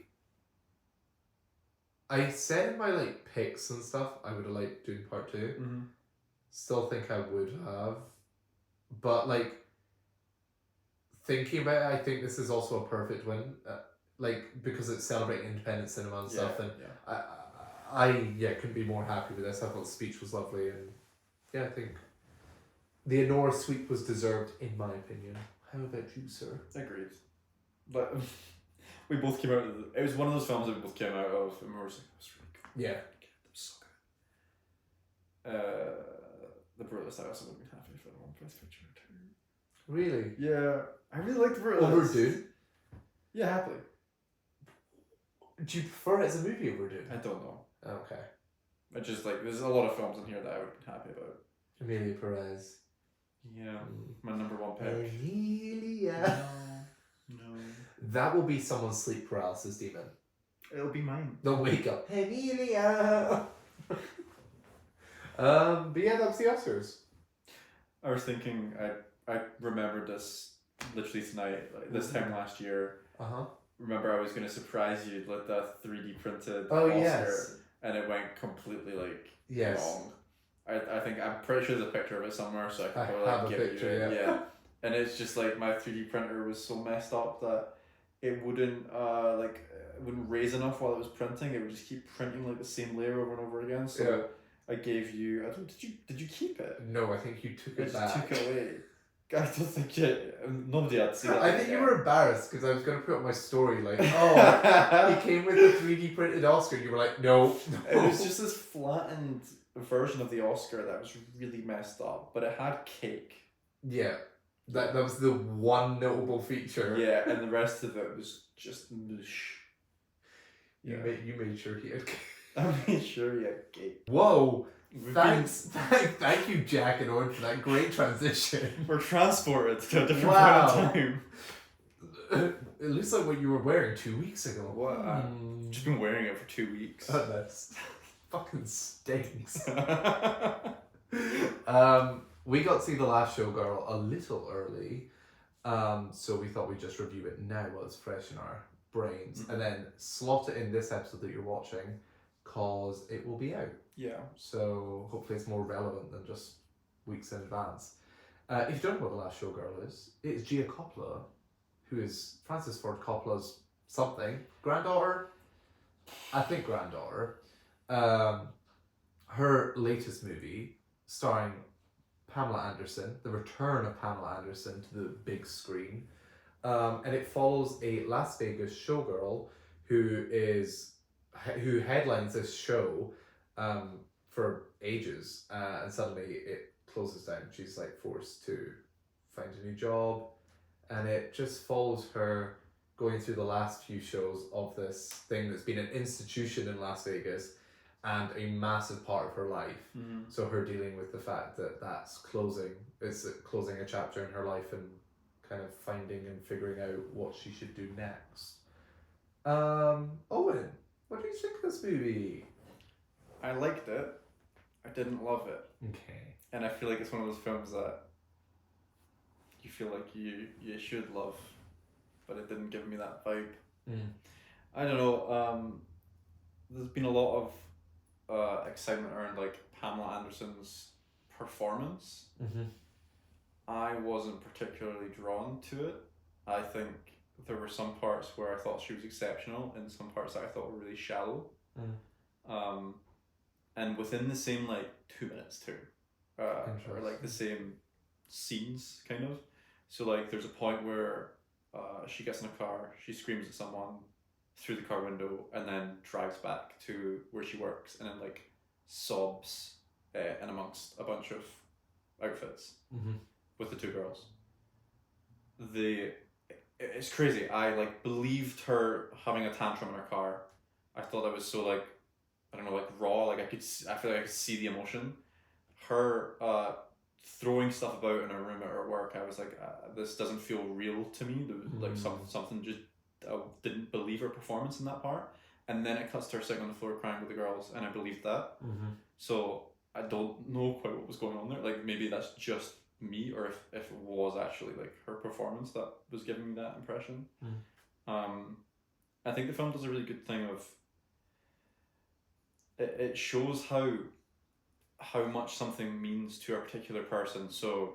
A: said in my picks and stuff I would have liked doing part 2. Still think I would have. But thinking about it, I think this is also a perfect win. Because it's celebrating independent cinema and stuff, and I couldn't be more happy with this. I thought the speech was lovely, and I think the Anora sweep was deserved in my opinion. How about you, sir?
B: Agreed. But we both came out. It was one of those films that we both came out of, and we were like, "It was really good."
A: Yeah.
B: It was so good. The Brutalist, I also would have been happy for the one Best Picture too.
A: Really?
B: Yeah, I really liked the Brutalist.
A: Over Dune?
B: Yeah, happily.
A: Do you prefer it as a movie over Dune?
B: I don't know.
A: Okay.
B: I just there's a lot of films in here that I would have been happy about.
A: Emilia Perez.
B: Yeah, my number 1 pick.
A: Emilia.
B: No.
A: That will be someone's sleep paralysis demon.
B: It'll be mine.
A: They'll wake up. Emilia. But yeah, that's the Oscars.
B: I was thinking, I remembered this literally tonight, this time last year. Remember, I was going to surprise you with the 3D printed Oscar,
A: yes.
B: And it went completely
A: yes.
B: wrong. I think I'm pretty sure there's a picture of it somewhere, so I can
A: have
B: probably
A: a
B: give
A: picture,
B: you it. Yeah. And it's just my 3D printer was so messed up that it wouldn't wouldn't raise enough while it was printing. It would just keep printing the same layer over and over again. So I gave you. Did you keep it?
A: No, I think you took it
B: I
A: back.
B: just took it away. I don't think nobody had seen it.
A: I think you were embarrassed because I was going to put up my story he came with a 3D printed Oscar. You were like, no.
B: It was just this flattened version of the Oscar that was really messed up, but it had cake.
A: Yeah, that was the one notable feature.
B: Yeah, and the rest of it was just mush.
A: You made sure he had cake.
B: I made sure he had cake.
A: Whoa. Thank you, Jack and Owen, for that great transition.
B: We're transported to a different point of time.
A: It looks like what you were wearing 2 weeks ago.
B: What? I've just been wearing it for 2 weeks.
A: Oh, that's fucking stinks. We got to see The Last Showgirl a little early, so we thought we'd just review it now while it's fresh in our brains, and then slot it in this episode that you're watching, cause it will be out.
B: Yeah.
A: So hopefully it's more relevant than just weeks in advance. If you don't know what The Last Showgirl is, it's Gia Coppola, who is Francis Ford Coppola's granddaughter. I think granddaughter. Her latest movie, starring Pamela Anderson, the return of Pamela Anderson to the big screen. And it follows a Las Vegas showgirl who headlines this show for ages, and suddenly it closes down. She's forced to find a new job, and it just follows her going through the last few shows of this thing that's been an institution in Las Vegas and a massive part of her life. So her dealing with the fact that that's closing a chapter in her life and kind of finding and figuring out what she should do next. Owen, what do you think of this movie?
B: I liked it. I didn't love it.
A: Okay.
B: And I feel like it's one of those films that you feel like you should love, but it didn't give me that vibe. I don't know. There's been a lot of excitement around Pamela Anderson's performance. I wasn't particularly drawn to it. I think there were some parts where I thought she was exceptional, and some parts that I thought were really shallow. And within the same like 2 minutes too, or like the same scenes kind of. So like there's a point where she gets in a car, she screams at someone through the car window, and then drives back to where she works, and then like sobs in amongst a bunch of outfits with the two girls. It's crazy. I like believed her having a tantrum in her car. I thought that was so like, I don't know, like raw. Like I feel like I could see the emotion. Her throwing stuff about in her room at her work. I was like, this doesn't feel real to me. There was like something just, I didn't believe her performance in that part. And then it cuts to her sitting on the floor crying with the girls, and I believed that. So I don't know quite what was going on there. Like maybe that's just me, or if it was actually like her performance that was giving me that impression. I think the film does a really good thing of it shows how much something means to a particular person. So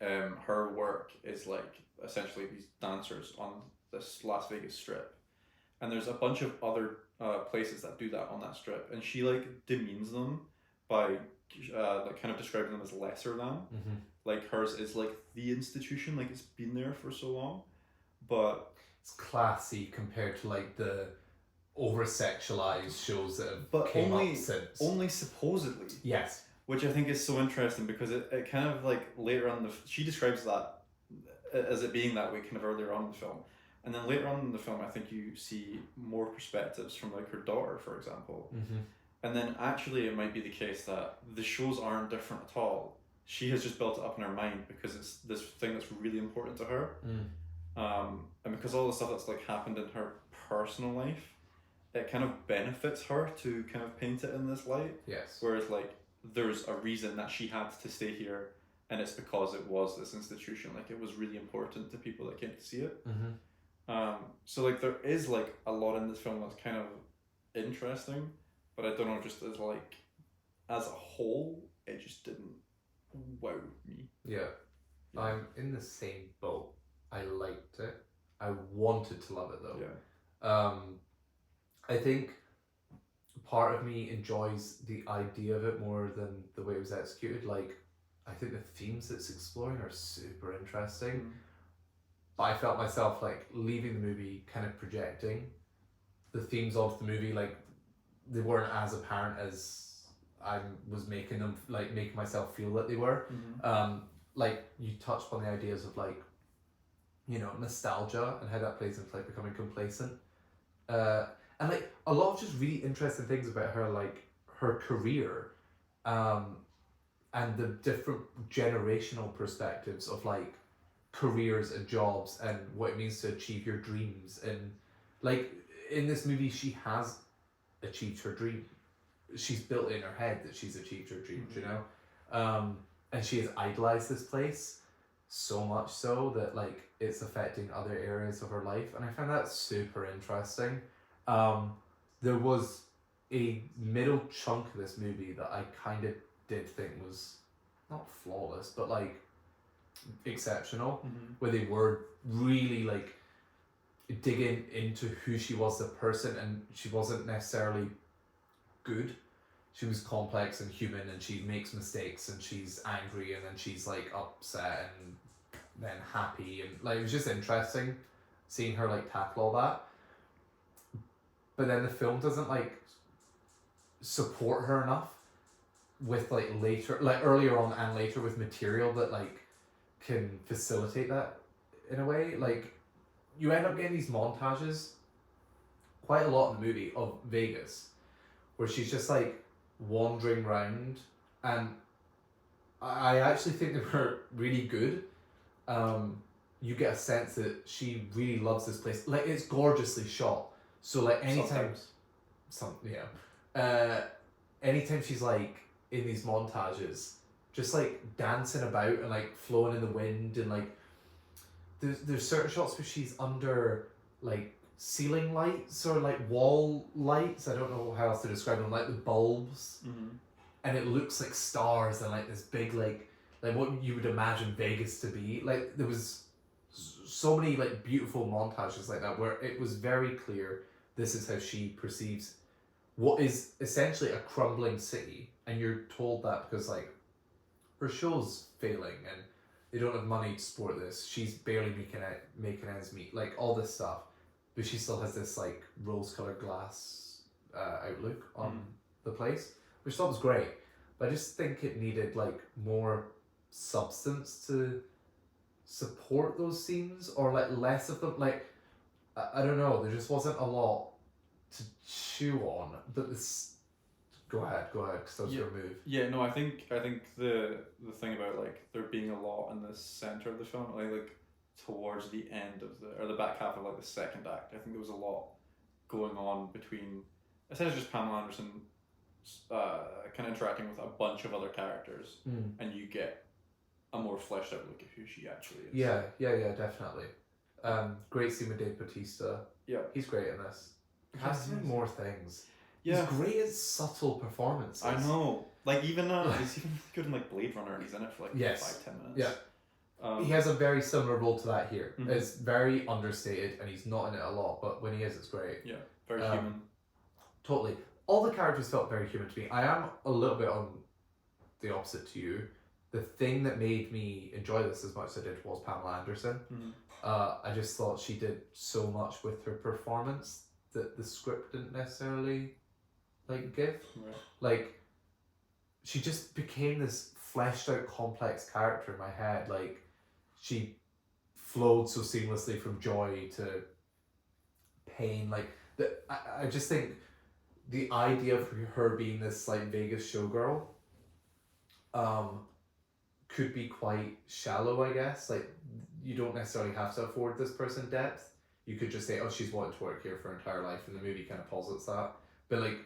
B: her work is like essentially these dancers on this Las Vegas strip, and there's a bunch of other places that do that on that strip, and she like demeans them by like kind of describing them as lesser than. Like hers is like the institution, like it's been there for so long, but
A: it's classy compared to like the over sexualized shows that have came up since.
B: Only supposedly.
A: Yes.
B: Which I think is so interesting because it kind of like later on she describes that as it being that way kind of earlier on in the film. And then later on in the film, I think you see more perspectives from like her daughter, for example. And then actually it might be the case that the shows aren't different at all. She has just built it up in her mind because it's this thing that's really important to her. And because all the stuff that's like happened in her personal life, it kind of benefits her to kind of paint it in this light.
A: Yes.
B: Whereas like there's a reason that she had to stay here, and it's because it was this institution. Like it was really important to people that came to see it. So like there is like a lot in this film that's kind of interesting, but I don't know, just as like as a whole, it just didn't wow me.
A: Yeah. I'm in the same boat. I liked it. I wanted to love it though.
B: Yeah.
A: I think part of me enjoys the idea of it more than the way it was executed. Like, I think the themes it's exploring are super interesting. But I felt myself like leaving the movie kind of projecting the themes of the movie. Like, they weren't as apparent as I was making them, like making myself feel that they were. Like you touched on the ideas of like, you know, nostalgia and how that plays into like becoming complacent. And like a lot of just really interesting things about her, like her career, and the different generational perspectives of like careers and jobs and what it means to achieve your dreams. And like in this movie, she has achieved her dream. She's built in her head that she's achieved her dreams, you know? And she has idolized this place so much so that like it's affecting other areas of her life. And I found that super interesting. There was a middle chunk of this movie that I kind of did think was not flawless, but like exceptional, where they were really like digging into who she was as a person, and she wasn't necessarily good. She was complex and human, and she makes mistakes, and she's angry, and then she's like upset, and then happy, and like it was just interesting seeing her like tackle all that. But then the film doesn't like support her enough with like later, like earlier on and later, with material that like can facilitate that in a way. Like you end up getting these montages quite a lot in the movie of Vegas where she's just like wandering around, and I actually think they were really good. You get a sense that she really loves this place. Like it's gorgeously shot. So like anytime, anytime she's like in these montages, just like dancing about and like flowing in the wind, and like there's certain shots where she's under like ceiling lights or like wall lights. I don't know how else to describe them, like the bulbs, and it looks like stars and like this big like what you would imagine Vegas to be. Like there was so many like beautiful montages like that where it was very clear this is how she perceives what is essentially a crumbling city, and you're told that because like her show's failing and they don't have money to support this. She's barely making ends meet, like all this stuff, but she still has this like rose-colored glass outlook on the place, which I thought was great. But I just think it needed like more substance to support those scenes, or like less of them. Like I don't know, there just wasn't a lot to chew on. But this, go ahead, because that was your move.
B: Yeah, no, I think the thing about like there being a lot in the center of the film, like towards the end of the back half of like the second act, I think there was a lot going on between essentially just Pamela Anderson kind of interacting with a bunch of other characters, and you get a more fleshed out look at who she actually is.
A: Yeah, definitely. Great scene with Dave Bautista.
B: Yeah,
A: he's great in this. Has to be more things.
B: Yeah,
A: he's great at subtle performances.
B: I know. Like even he's even good in like Blade Runner, and he's in it for like 5-10 minutes.
A: Yeah. He has a very similar role to that here. It's very understated, and he's not in it a lot, but when he is, it's great.
B: Yeah, very human.
A: Totally. All the characters felt very human to me. I am a little bit on the opposite to you. The thing that made me enjoy this as much as I did was Pamela Anderson. I just thought she did so much with her performance that the script didn't necessarily like give.
B: Right.
A: Like, she just became this fleshed out complex character in my head. Like, she flowed so seamlessly from joy to pain. Like, I just think the idea of her being this like Vegas showgirl could be quite shallow, I guess. Like, you don't necessarily have to afford this person depth. You could just say, oh, she's wanted to work here for her entire life, and the movie kind of posits that. But like,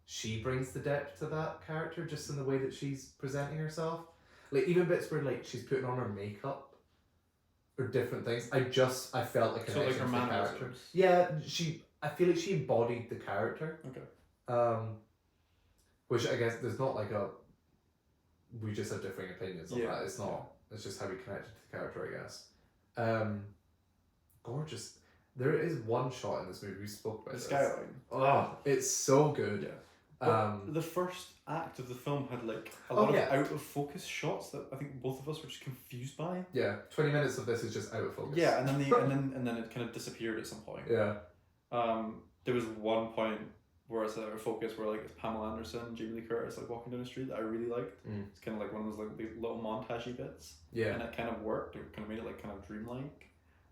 A: she brings the depth to that character just in the way that she's presenting herself. Like, even bits where like she's putting on her makeup or different things. I felt like a connection to the character. Yeah, I feel like she embodied the character.
B: Okay.
A: Which I guess there's not like we just have differing opinions on that. It's not. It's just how we connected to the character, I guess. Gorgeous. There is one shot in this movie we spoke about.
B: The skyline.
A: Oh, it's so good.
B: Yeah. But the first act of the film had like a lot of out of focus shots that I think both of us were just confused by.
A: Yeah, 20 minutes of this is just out of focus.
B: Yeah, and then and then it kind of disappeared at some point.
A: Yeah.
B: There was one point where it's out of focus where like it's Pamela Anderson, Jamie Lee Curtis like walking down the street that I really liked. It's kind of like one of those like little montagey bits.
A: Yeah.
B: And it kind of worked. It kind of made it like kind of dreamlike.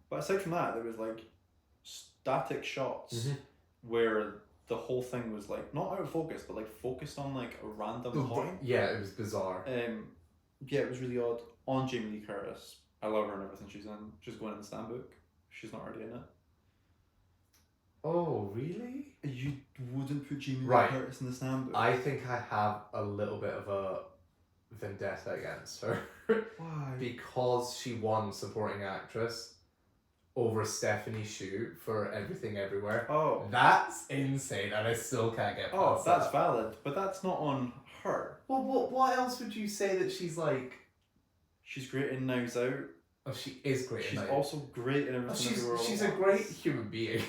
B: But aside from that, there was like static shots where the whole thing was like not out of focus, but like focused on like a random point.
A: Yeah, it was bizarre.
B: Yeah, it was really odd. On Jamie Lee Curtis, I love her and everything she's in. She's going in the stand book. She's not already in it.
A: Oh, really?
B: You wouldn't put Jamie Lee Curtis in the stand book?
A: I think I have a little bit of a vendetta against her.
B: Why?
A: Because she won supporting actress over Stephanie Shu for Everything Everywhere.
B: Oh.
A: That's insane, and I still can't get past that.
B: That's valid, but that's not on her.
A: Well, what else would you say that she's like?
B: She's great in Knives Out.
A: Oh, she is great in
B: She's
A: Knives Out.
B: also great in Everything Everywhere.
A: She's a great human being.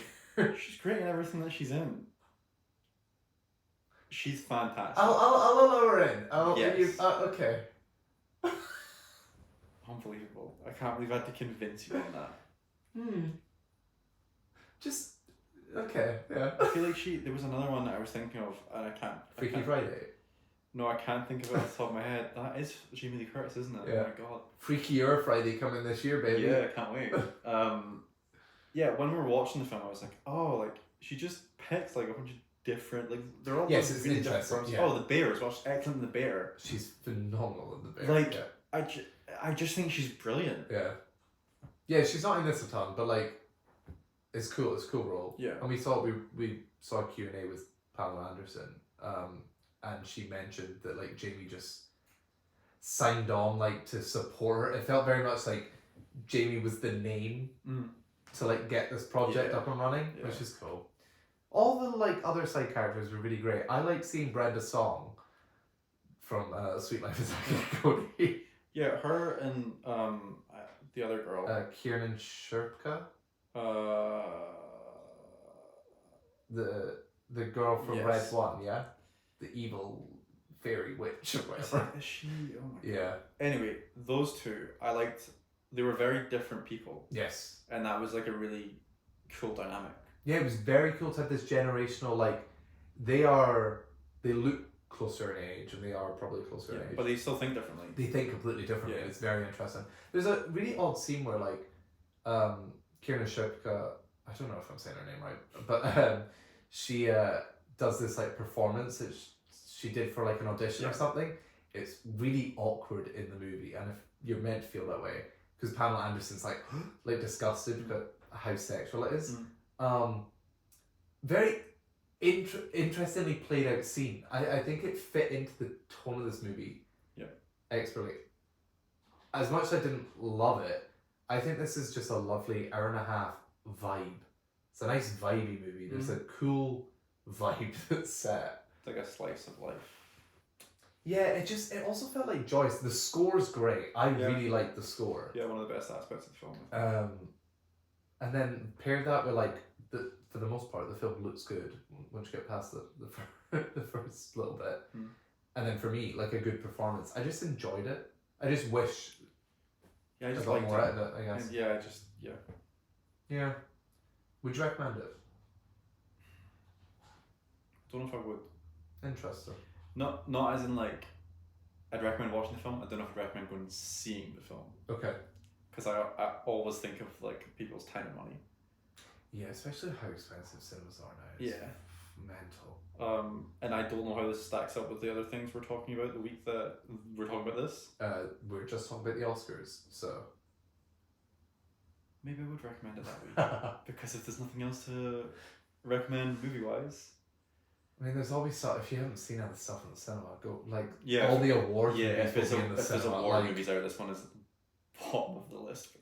B: She's great in everything that she's in. She's fantastic.
A: I'll allow her in.
B: Yes.
A: Okay.
B: Unbelievable. I can't believe I had to convince you on that.
A: Just okay, yeah.
B: I feel like there was another one that I was thinking of, and I can't.
A: Freaky Friday.
B: No, I can't think of it off the top of my head. That is Jamie Lee Curtis, isn't it?
A: Yeah.
B: Oh my god.
A: Freakier Friday coming this year, baby.
B: Yeah, I can't wait. Yeah, when we were watching the film, I was like, oh, like she just picked like a bunch of different, like they're all
A: yes, it's
B: really
A: interesting.
B: different.
A: Yeah.
B: Oh, the Bear as well. She's excellent in the Bear.
A: She's phenomenal in the Bear.
B: Like I just think she's brilliant.
A: Yeah. Yeah, she's not in this a ton, but like, it's cool. It's a cool role.
B: Yeah.
A: And we saw a Q&A with Pamela Anderson, and she mentioned that like Jamie just signed on like to support her. It felt very much like Jamie was the name to like get this project up and running, which is cool. All the like other side characters were really great. I like seeing Brenda Song from Sweet Life of Zack and Cody.
B: Yeah, her and The other girl.
A: Kiernan Shipka. The girl from Red One, yeah? The evil fairy witch or whatever.
B: Is she? Oh my god.
A: Yeah.
B: Anyway, those two, I liked. They were very different people.
A: Yes.
B: And that was like a really cool dynamic.
A: Yeah, it was very cool to have this generational, like, they look closer in age, and they are probably closer in age.
B: But they still think differently.
A: They think completely differently.
B: Yeah.
A: It's very interesting. There's a really odd scene where, like, Kiernan Shipka, I don't know if I'm saying her name right, but she does this, like, performance that she did for, like, an audition or something. It's really awkward in the movie, and if you're meant to feel that way, because Pamela Anderson's, like, disgusted about how sexual it is. Very interestingly played out scene. I think it fit into the tone of this movie expertly. As much as I didn't love it, I think this is just a lovely hour-and-a-half vibe. It's a nice vibey movie. There's a cool vibe that's set.
B: It's like a slice of life.
A: Yeah, it also felt like Joyce. The score's great. I really like the score.
B: Yeah, one of the best aspects of the film.
A: And then pair that with, like, for the most part, the film looks good once you get past the first little bit. And then for me, like, a good performance. I just enjoyed it. I just wish
B: I just
A: got
B: liked
A: more
B: it.
A: out of it, I guess.
B: And
A: Yeah. Would you recommend it?
B: Don't know if I would.
A: Interesting.
B: Not as in, like, I'd recommend watching the film. I don't know if I'd recommend going and seeing the film.
A: Okay.
B: Because I always think of, like, people's time and money.
A: Yeah, especially how expensive cinemas are now. It's mental.
B: And I don't know how this stacks up with the other things we're talking about the week that we're talking about this.
A: We're just talking about the Oscars, so
B: maybe I would recommend it that week. Because if there's nothing else to recommend movie-wise.
A: I mean, there's always stuff. If you haven't seen other stuff in the cinema, go, like,
B: yeah,
A: all the award movies
B: if there's
A: in the cinema.
B: award movies out, this one is at the bottom of the list.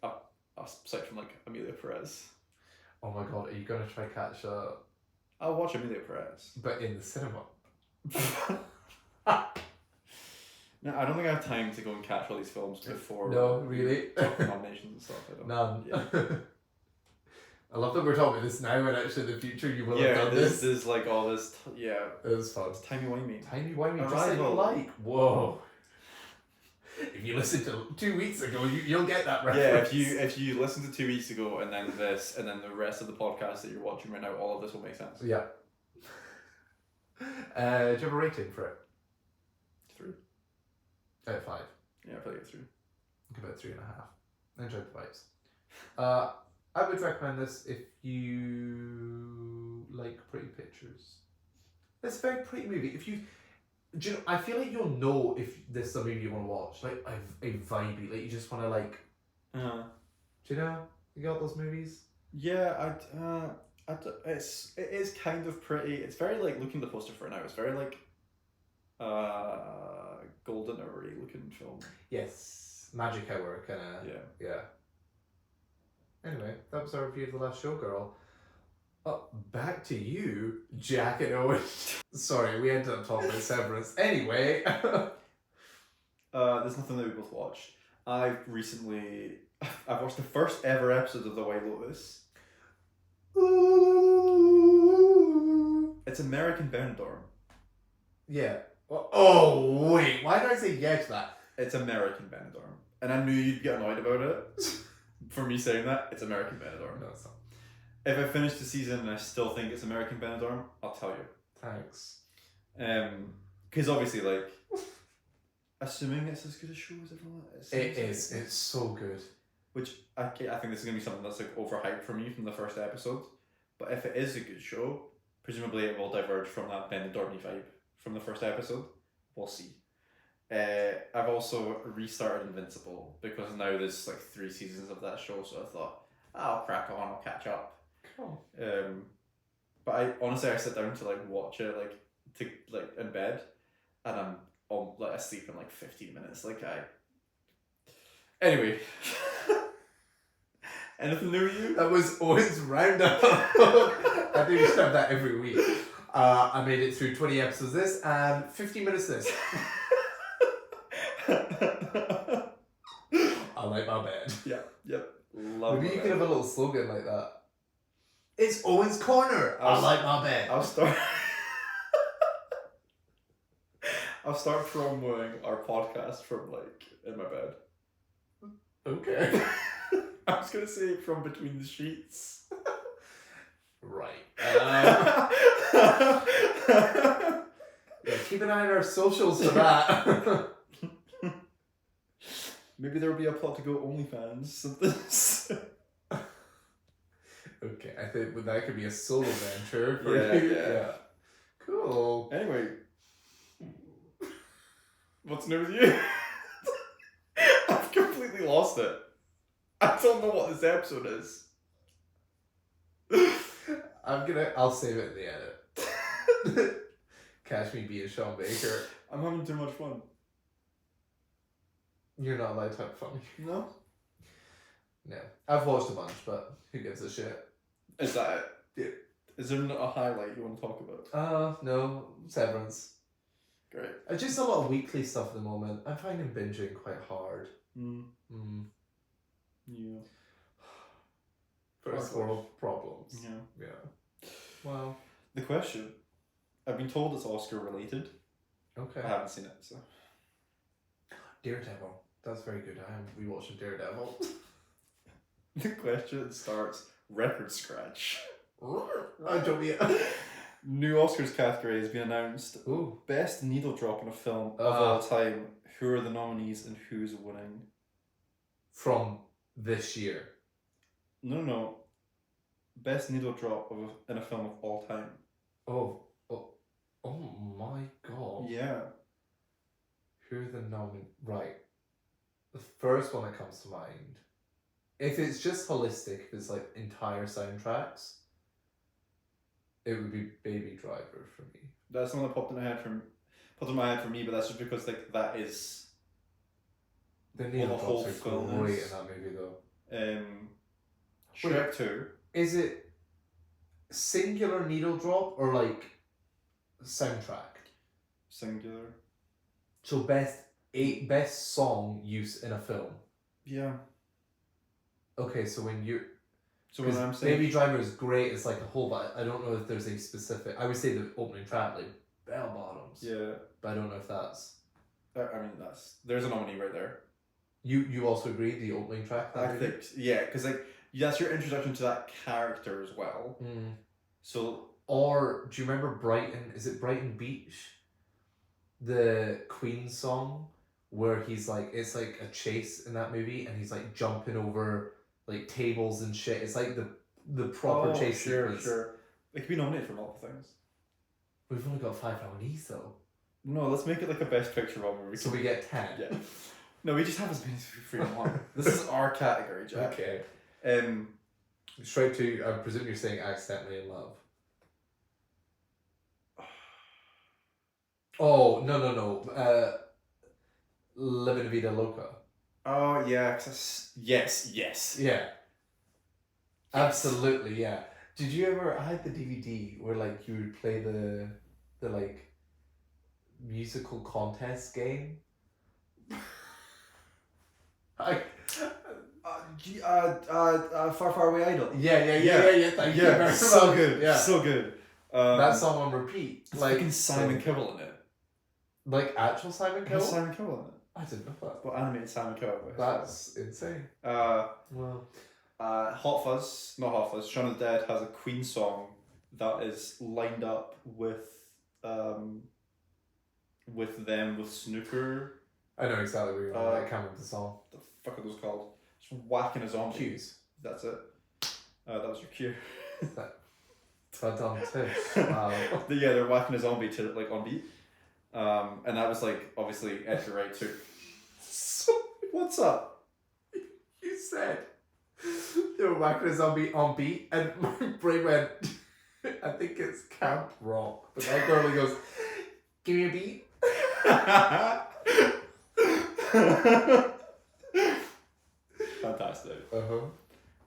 B: Aside from, like, Amelia Perez.
A: Oh my god, are you gonna try catch
B: I'll watch Amelia Perez.
A: but in the cinema?
B: No, I don't think I have time to go and catch all these films before.
A: No, really.
B: Nominations and stuff. I don't.
A: None.
B: Yeah.
A: I love that we're talking about this now, and actually in the future you will have done this.
B: There's like all this.
A: It was fun.
B: It's timey-wimey.
A: Timey-wimey, just like you like. Whoa. If you listen to 2 weeks ago, you'll get that reference.
B: Yeah, if you listen to 2 weeks ago and then this and then the rest of the podcast that you're watching right now, all of this will make sense.
A: Yeah. Do you have a rating for it?
B: 3.
A: Out of 5.
B: Yeah, probably get 3.
A: Give it 3.5. I enjoyed the vibes. I would recommend this if you like pretty pictures. It's a very pretty movie. If you, do you know, I feel like you'll know if this is a movie you want to watch. Like a vibey, like you just want to like. Do you know? You got those movies?
B: Yeah, it is kind of pretty. It's very like looking at the poster for it now. It's very like, golden hour looking film.
A: Yes, magic hour kind of. Yeah. Anyway, that was our review of The Last Showgirl. Back to you, Jack and Owen. Sorry, we ended up talking about Severance. Anyway.
B: There's nothing that we both watched. I've watched the first ever episode of The White Lotus.
A: Ooh.
B: It's American Benidorm.
A: Yeah. Oh, wait. Why did I say yes to that?
B: It's American Benidorm. And I knew you'd get annoyed about it. For me saying that, it's American Benidorm.
A: No, it's not.
B: If I finish the season and I still think it's American Benidorm, I'll tell you.
A: Thanks.
B: Because obviously, like, assuming it's as good a show as everyone else.
A: It is. It's so good.
B: Which I think this is gonna be something that's like overhyped for me from the first episode. But if it is a good show, presumably it will diverge from that Benidorm vibe from the first episode. We'll see. I've also restarted Invincible because now there's like 3 seasons of that show, so I thought I'll crack on, I'll catch up.
A: Cool.
B: But I honestly sit down to like watch it in bed, and I'm asleep in like 15 minutes. Anyway. Anything new with you?
A: That was Owen's roundup. I think we should have that every week. I made it through 20 episodes of this and 15 minutes of this. I like my bed.
B: Yeah.
A: Maybe you could have a little slogan like that. It's Owen's Corner. I like my bed.
B: I'll start. I'll start promoting our podcast from like in my bed.
A: Okay.
B: I was gonna say from between the sheets.
A: Right. Yeah, keep an eye on our socials for that.
B: Maybe there will be a plot to go OnlyFans of this.
A: Okay, I think that could be a solo venture for
B: Yeah,
A: you.
B: yeah.
A: Cool.
B: Anyway, what's new with you? I've completely lost it. I don't know what this episode is.
A: I'll save it in the edit. Catch me being Sean Baker.
B: I'm having too much fun.
A: You're not allowed to have fun.
B: No?
A: No. I've watched a bunch, but who gives a shit?
B: Is that it?
A: Yeah.
B: Is there a highlight you want to talk about?
A: No. Severance.
B: Great.
A: Just a lot of weekly stuff at the moment. I'm finding binging quite hard.
B: Yeah.
A: First world problems.
B: Yeah.
A: Well.
B: The question. I've been told it's Oscar related.
A: Okay.
B: I haven't seen it, so.
A: Daredevil. That's very good. I am rewatching Daredevil.
B: The question starts record scratch.
A: I don't
B: New Oscars category has been announced.
A: Ooh.
B: Best needle drop in a film of all time. Who are the nominees and who's winning?
A: From this year.
B: No. Best needle drop in a film of all time.
A: Oh my god.
B: Yeah.
A: Who are the Right. The first one that comes to mind. If it's just holistic, if it's like entire soundtracks, it would be Baby Driver for me.
B: That's the one that popped in my head for me, but that's just because like that is
A: the needle
B: whole
A: drops are
B: film
A: great
B: is.
A: in that movie though.
B: Shrek 2.
A: Is it singular needle drop or like soundtrack?
B: Singular.
A: So best song use in a film.
B: Yeah.
A: Okay, so when
B: I'm saying
A: Baby Driver is great, it's like a whole, but I don't know if there's a specific. I would say the opening track, like Bell Bottoms.
B: Yeah.
A: But I don't know if that's.
B: I mean, there's a nominee right there.
A: You also agree the opening track?
B: I think because like that's your introduction to that character as well. So.
A: Or do you remember Brighton? Is it Brighton Beach? The Queen song where he's like, it's like a chase in that movie, and he's like jumping over like tables and shit. It's like the proper chase sequence.
B: Sure. It could be nominated for multiple things.
A: We've only got 5 nominees though.
B: No, let's make it like a best picture of movie.
A: So we get 10.
B: Yeah. No, we just have as many as we freaking want. This is our category, Jack.
A: Okay.
B: Straight
A: to, I presume you're saying Accidentally in Love. Oh, no. Living Vida Loca.
B: Oh, yeah. Yes.
A: Yeah. Absolutely, yeah. Did you ever, I had the DVD where like you would play the like musical contest game.
B: Far Away Idol.
A: Yeah. Thank you very much.
B: So good.
A: Yeah.
B: So good.
A: That song on repeat.
B: It's like Simon Cowell in it.
A: Like actual Simon Cowell?
B: Simon Cowell in it.
A: I didn't know that.
B: Well, animated Simon Cowell.
A: That's insane.
B: Well. Hot Fuzz, not Hot Fuzz, Shaun of the Dead has a Queen song that is lined up with them with Snooker.
A: I know exactly where you're on. I can't remember the song.
B: The fuck are those called? Just whacking a zombie.
A: Cues.
B: That's it. That was your cue.
A: But done too.
B: Yeah, they're whacking a zombie to like on beat. And that was like obviously Edgar Wright too.
A: So
B: what's up?
A: You said they were whacking a zombie on beat, and my brain went, I think it's camp rock. But that girl goes, give me a beat.
B: Fantastic.
A: Uh-huh.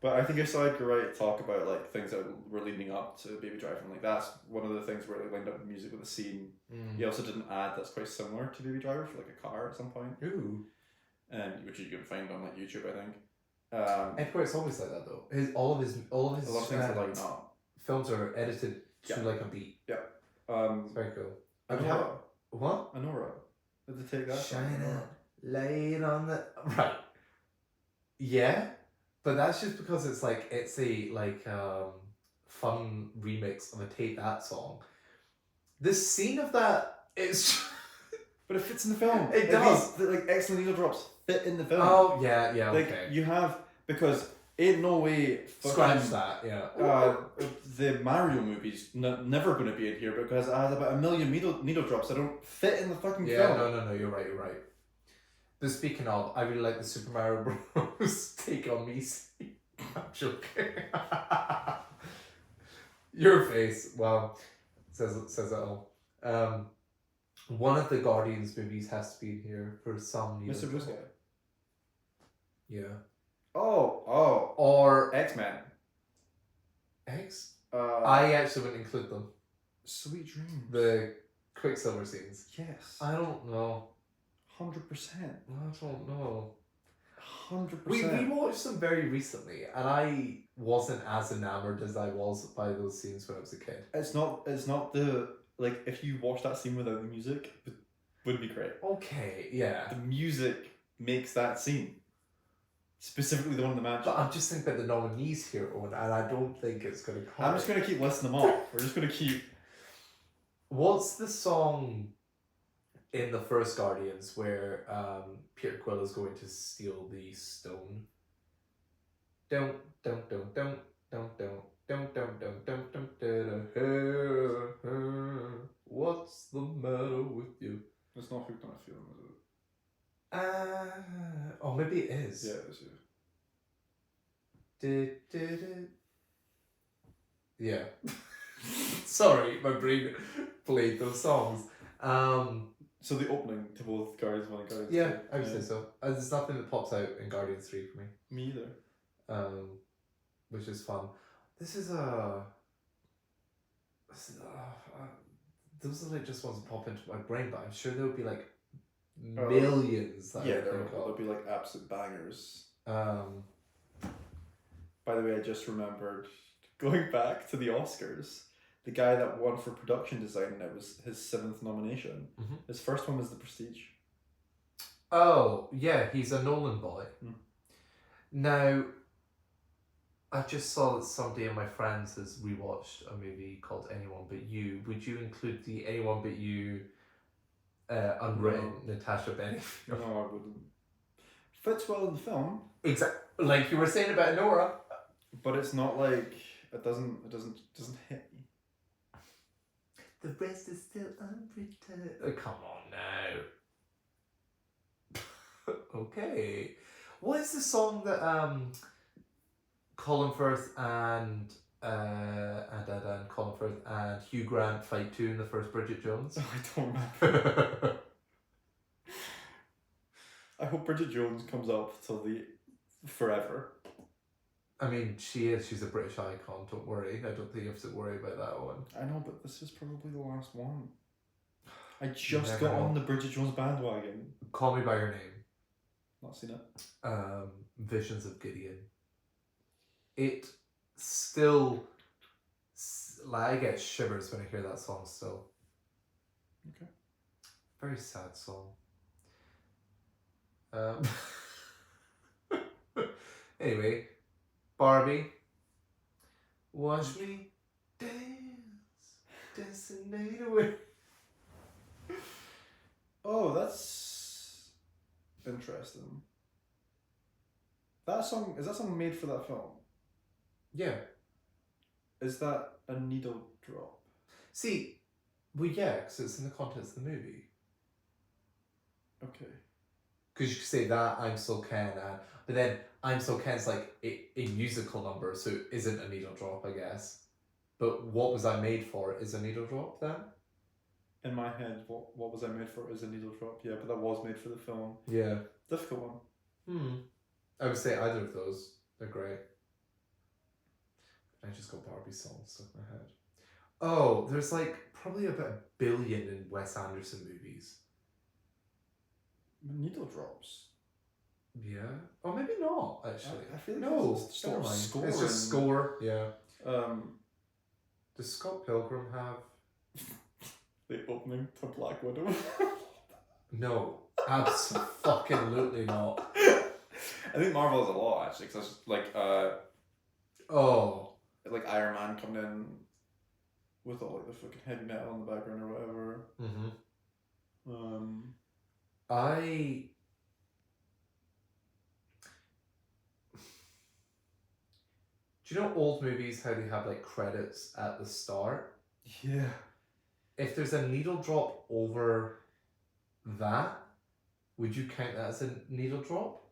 B: But I think I saw Edgar Wright talk about like things that were leading up to Baby Driver, and like that's one of the things where they lined up the music with the scene. He also did an ad that's quite similar to Baby Driver for like a car at some point.
A: Ooh.
B: Which you can find on like YouTube, I think.
A: Edgar's always like that though. All of his
B: a lot of things are like that.
A: films are edited to like a beat.
B: Yeah.
A: It's very cool.
B: Anora.
A: What?
B: Anora. Did they take that?
A: Shine a light on the right. Yeah, but that's just because it's a fun remix of a Take That song. The scene of that is.
B: But it fits in the film.
A: It does.
B: These, excellent needle drops fit in the film.
A: Oh yeah, okay.
B: You have, because ain't no way.
A: Scratch that, yeah.
B: The Mario movies never going to be in here because it has about 1 million needle drops that don't fit in the fucking film.
A: Yeah, no, you're right. But speaking of, I really like the Super Mario Bros. Take on Me scene. I'm joking. Your face, wow, says it all. One of the Guardians movies has to be in here for some reason.
B: Mr. Blue Sky.
A: Yeah.
B: Oh.
A: Or
B: X-Men.
A: X? I actually wouldn't include them.
B: Sweet Dreams.
A: The Quicksilver scenes.
B: Yes.
A: I don't know.
B: 100%.
A: I don't know.
B: 100%.
A: We watched them very recently, and I wasn't as enamored as I was by those scenes when I was a kid.
B: It's not the, if you watch that scene without the music, it would be great.
A: Okay, yeah.
B: The music makes that scene. Specifically the one in the mansion.
A: But I'm just thinking about the nominees here, Owen, and I don't think it's going to come.
B: I'm just going to keep listing them off. We're just going to keep...
A: What's the song in the first Guardians where Peter Quill is going to steal the stone? Don't. What's the matter with you?
B: It's not Hooked on a Feeling, is it?
A: Oh, maybe it is.
B: Yeah, it is.
A: Yeah. Sorry, my brain played those songs.
B: So the opening to both Guardians 1 and Guardians 2.
A: Yeah, I would say so. There's nothing that pops out in Guardians 3 for me.
B: Me either.
A: Which is fun. Those are like just ones that pop into my brain, but I'm sure there would be like millions.
B: There'll be like absolute bangers. By the way, I just remembered, going back to the Oscars, the guy that won for production design, it was his 7th nomination.
A: Mm-hmm.
B: His first one was The Prestige.
A: Oh, yeah, he's a Nolan boy.
B: Mm.
A: Now, I just saw that somebody of my friends has rewatched a movie called Anyone But You. Would you include the Anyone But You unwritten Natasha Bedingfield?
B: No, I wouldn't. Fits well in the film.
A: Exactly, like you were saying about Nora.
B: But it's not like it doesn't hit me.
A: The rest is still unwritten. Oh, come on now. Okay. What is the song that Colin Firth and Colin Firth and Hugh Grant fight to in the first Bridget Jones?
B: I don't remember. I hope Bridget Jones comes up till the forever.
A: I mean, she's a British icon, don't worry. I don't think you have to worry about that one.
B: I know, but this is probably the last one. I just got on the Bridget Jones bandwagon.
A: Call Me By Your Name.
B: Not seen it.
A: Visions of Gideon. It still, I get shivers when I hear that song still.
B: Okay.
A: Very sad song. Anyway, Barbie. Watch me dance the night away.
B: Oh, that's interesting. Is that song made for that film?
A: Yeah.
B: Is that a needle drop?
A: See, well, yeah, because it's in the context of the movie.
B: Okay.
A: Because you could say that, I'm So Ken, but then I'm So Ken's like a musical number, so it isn't a needle drop, I guess. But What Was I Made For is a needle drop then?
B: In my head, what was I made for is a needle drop. Yeah, but that was made for the film.
A: Yeah.
B: Difficult one.
A: I would say either of those. They're great. I just got Barbie songs stuck in my head. Oh, there's like probably about 1 billion in Wes Anderson movies.
B: Needle drops.
A: Yeah. Or maybe not, actually.
B: I feel like
A: no,
B: it's just
A: never mind.
B: score.
A: It's just score, yeah.
B: Um,
A: Does Scott Pilgrim have...
B: the opening to Black Widow.
A: No, absolutely not.
B: I think Marvel has a lot, actually, because like
A: Oh.
B: like Iron Man coming in with all like the fucking heavy metal in the background or whatever.
A: Mm-hmm. Do you know old movies, how they have like credits at the start?
B: Yeah.
A: If there's a needle drop over that, would you count that as a needle drop?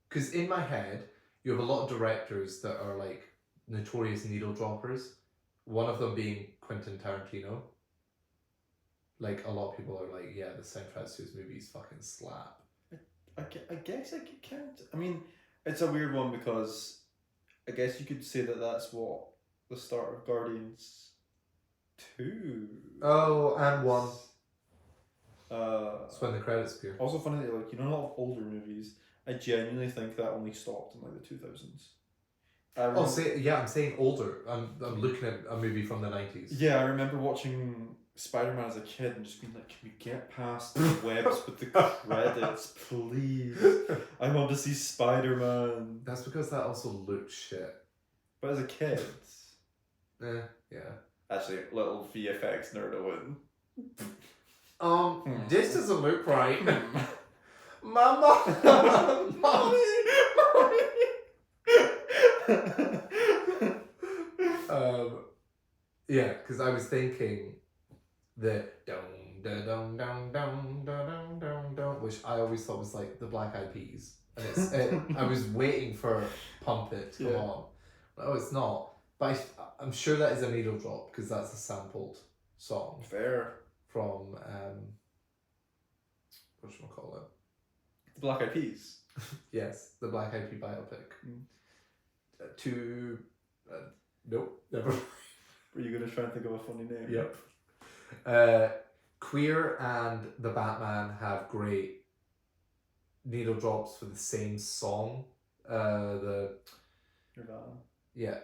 A: Because in my head, you have a lot of directors that are like notorious needle droppers. One of them being Quentin Tarantino. Like a lot of people are like, yeah, the soundtracks to his movies fucking slap.
B: I guess I could count. I mean, it's a weird one because I guess you could say that that's what the start of Guardians 2.
A: Oh, and 1.
B: That's
A: when the credits appear.
B: Also funny that, like, you know, a lot of older movies, I genuinely think that only stopped in like the 2000s.
A: I'm saying older. I'm looking at a movie from the 90s.
B: Yeah, I remember watching Spider-Man as a kid and just being like, can we get past the webs with the credits, please? I want to see Spider-Man.
A: That's because that also looked shit.
B: But as a kid...
A: yeah.
B: Actually, little VFX nerd win.
A: This doesn't look right. Mama! Mommy! Yeah, because I was thinking the which I always thought was like the Black Eyed Peas, and I was waiting for Pump It to come on. Oh, it's not. But I'm sure that is a needle drop because that's a sampled song.
B: Fair.
A: From whatchamacallit?
B: The Black Eyed Peas.
A: Yes, the Black Eyed Pea biopic. Nope, never.
B: Were you gonna try and think of a funny name?
A: Yep. Queer and the Batman have great needle drops for the same song. The
B: Nirvana.
A: Yeah.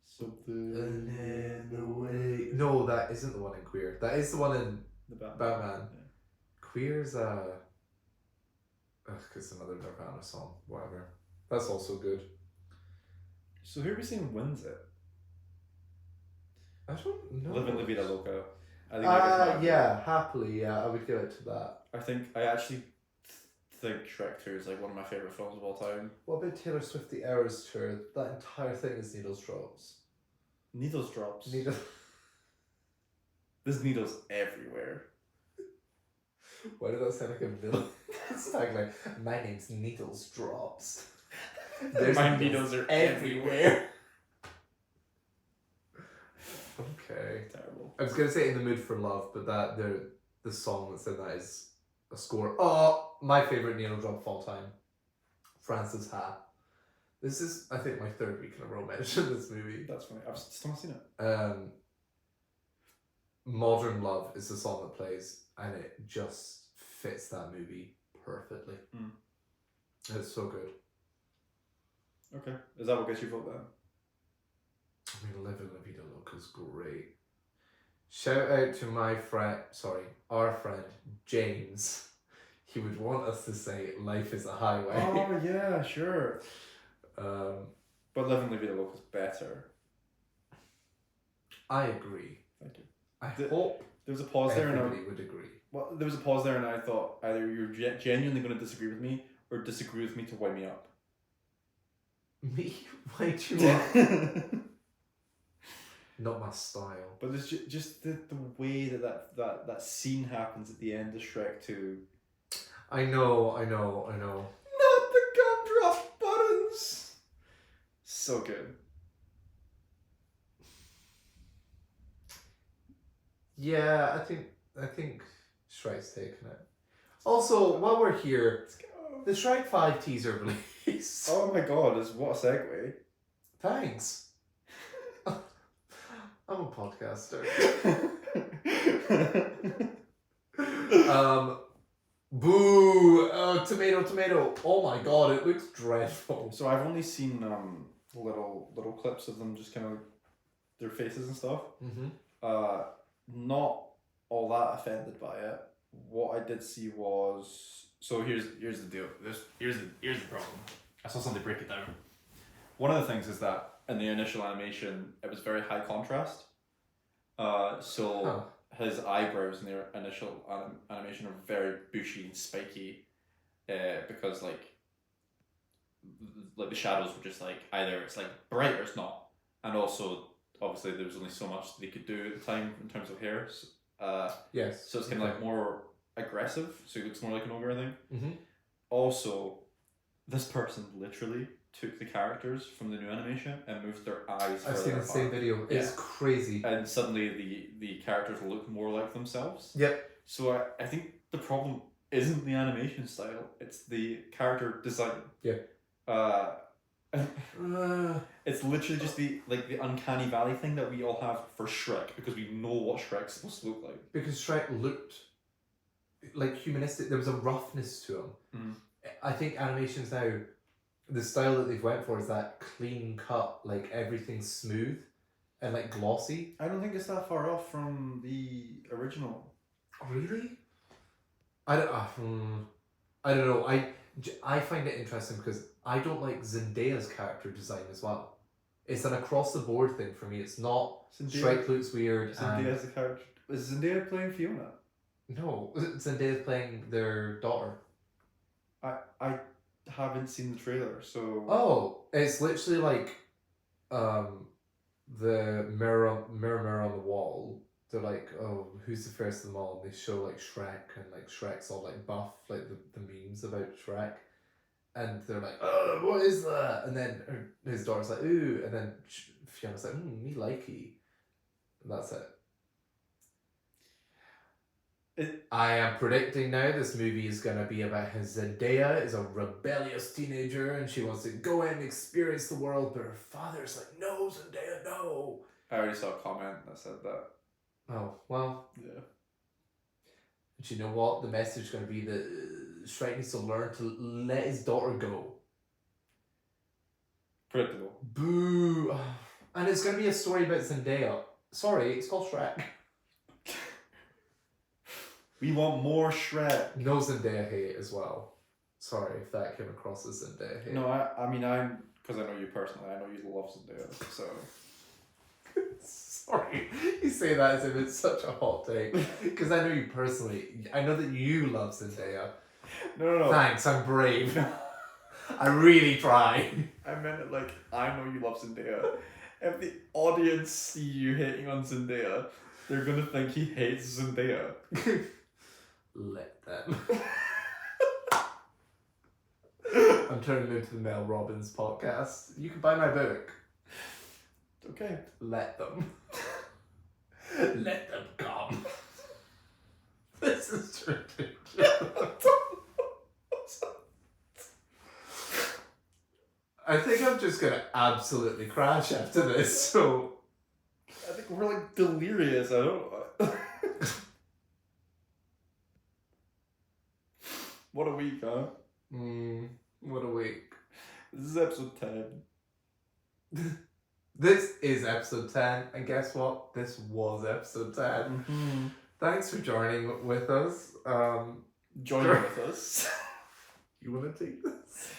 B: Something
A: in the way. No, that isn't the one in Queer. That is the one in
B: the Batman.
A: Yeah. Queer's it's another Nirvana song. Whatever. That's also good.
B: So who are we saying wins it?
A: I don't know.
B: Living La Vida Loca. I think
A: happily, I would give it to that.
B: I actually think Shrek 2 is like one of my favourite films of all time.
A: What about Taylor Swift The Eras Tour? That entire thing is needles drops.
B: Needles drops? There's needles everywhere.
A: Why did that sound like a villain? It's like my name's Needles Drops.
B: My needles are everywhere.
A: Okay.
B: Terrible.
A: I was gonna say In the Mood for Love, but the song that's in that is a score. Oh, my favourite needle drop of all time. Frances Ha. This is, I think, my third week in a row mention this movie.
B: That's funny. I've still not seen it.
A: Modern Love is the song that plays, and it just fits that movie perfectly. It's so good.
B: Okay. Is that what gets you vote then?
A: I mean, Living La Vida Loca's great. Shout out to our friend, James. He would want us to say life is a highway.
B: Oh, yeah, sure. But Living La Vida Loca's better.
A: I agree.
B: Thank you.
A: I hope
B: there was a pause there, and
A: everybody would agree.
B: Well, there was a pause there, and I thought either you're genuinely going to disagree with me, or disagree with me to wind me up.
A: Me? Wind you up? Not my style.
B: But there's just the way that scene happens at the end of Shrek 2.
A: I know.
B: Not the gumdrop buttons! So good.
A: Yeah, I think Shrek's taken it. Also, while we're here, the Shrek 5 teaser released.
B: Oh my god, what a segue.
A: Thanks. I'm a podcaster. Boo! Tomato. Oh my god, it looks dreadful.
B: So I've only seen little clips of them, just kind of their faces and stuff. Not all that offended by it. What I did see was, so here's the deal. Here's the problem. I saw somebody break it down. One of the things is that in the initial animation, it was very high contrast. His eyebrows in the initial animation are very bushy and spiky, because like the shadows were just like either it's like bright or it's not, and also obviously there was only so much they could do at the time in terms of hair.
A: Yes.
B: So it's kind of like more aggressive, so he looks more like an ogre, I think.
A: Mm-hmm.
B: Also, this person literally took the characters from the new animation and moved their eyes.
A: I've seen the same video. It's crazy.
B: And suddenly the characters look more like themselves.
A: Yep.
B: So I think the problem isn't the animation style; it's the character design.
A: Yeah.
B: It's literally just the uncanny valley thing that we all have for Shrek, because we know what Shrek's supposed to look like.
A: Because Shrek looked like humanistic. There was a roughness to him.
B: Mm.
A: I think animations now, the style that they've went for is that clean cut, like everything's smooth and like glossy.
B: I don't think it's that far off from the original.
A: Really? I don't know. I find it interesting because I don't like Zendaya's character design as well. It's an across the board thing for me. It's not Shrek looks weird.
B: Zendaya's the character. Is Zendaya playing Fiona?
A: No, Zendaya's playing their daughter.
B: I haven't seen the trailer, so.
A: Oh, it's literally like, the mirror on the wall. They're like, oh, who's the first of them all? And they show like Shrek, and like Shrek's all like buff, like the memes about Shrek. And they're like, oh, what is that? And then his daughter's like, ooh. And then Fiona's like, me likey. And that's it. I am predicting now this movie is going to be about how Zendaya is a rebellious teenager and she wants to go in and experience the world, but her father's like, no, Zendaya, no.
B: I already saw a comment that said that.
A: Oh, well.
B: Yeah.
A: But you know what? The message is going to be that Shrek needs to learn to let his daughter go.
B: Predictable.
A: Boo. And it's going to be a story about Zendaya. Sorry, it's called Shrek.
B: We want more Shrek.
A: No Zendaya hate as well. Sorry if that came across as Zendaya hate.
B: No, I mean, because I know you personally, I know you love Zendaya, so.
A: Sorry, you say that as if it's such a hot take. Because I know you personally. I know that you love Zendaya.
B: No.
A: Thanks, I'm brave. I really try.
B: I meant it like, I know you love Zendaya. If the audience see you hating on Zendaya, they're gonna think he hates Zendaya.
A: Let them. I'm turning into the Mel Robbins podcast. You can buy my book.
B: Okay.
A: Let them. Let them come. This is ridiculous. I think I'm just gonna absolutely crash after this, so.
B: I think we're like delirious. I don't. What a week, huh?
A: What a week.
B: This is episode 10.
A: This is episode 10, and guess what? This was episode 10.
B: Mm-hmm.
A: Thanks for joining with us.
B: Joining with us.
A: You want to take this?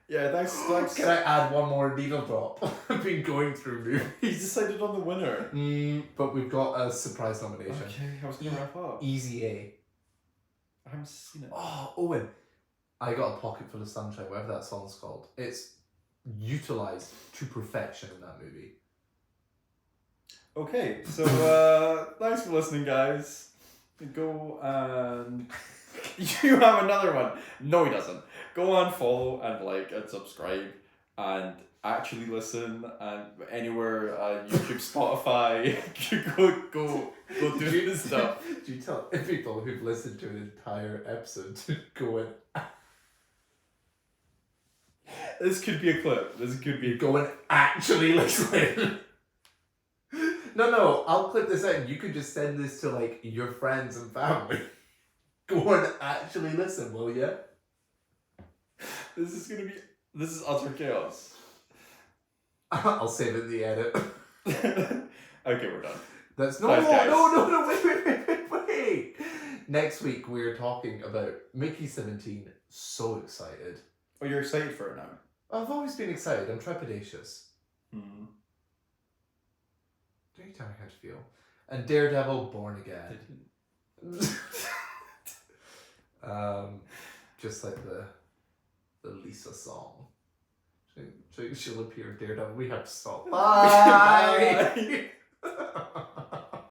B: Yeah, thanks.
A: Can I add one more needle drop? I've been going through movies.
B: He's decided on the winner.
A: But we've got a surprise nomination.
B: Okay, I was going to wrap up.
A: Easy A.
B: I haven't seen it.
A: Oh, Owen. I Got a Pocket Full of Sunshine, whatever that song's called. It's utilised to perfection in that movie.
B: Okay, so thanks for listening, guys. Go and you have another one. No, he doesn't. Go and follow and like and subscribe and actually listen and anywhere YouTube, Spotify. go do this stuff.
A: Do you tell people who've listened to an entire episode to go and
B: this could be a clip.
A: Go and actually listen. No, I'll clip this out and you could just send this to like your friends and family. Go and actually listen, will you?
B: This is utter chaos.
A: I'll save it in the edit.
B: Okay, we're done.
A: That's no,
B: Guys.
A: wait. Next week we're talking about Mickey 17. So excited.
B: Oh, you're excited for it now?
A: I've always been excited. I'm trepidatious.
B: Hmm.
A: Don't you tell me how to feel. And Daredevil Born Again. Just like the Lisa song. She'll appear in Daredevil. We have to stop. Bye.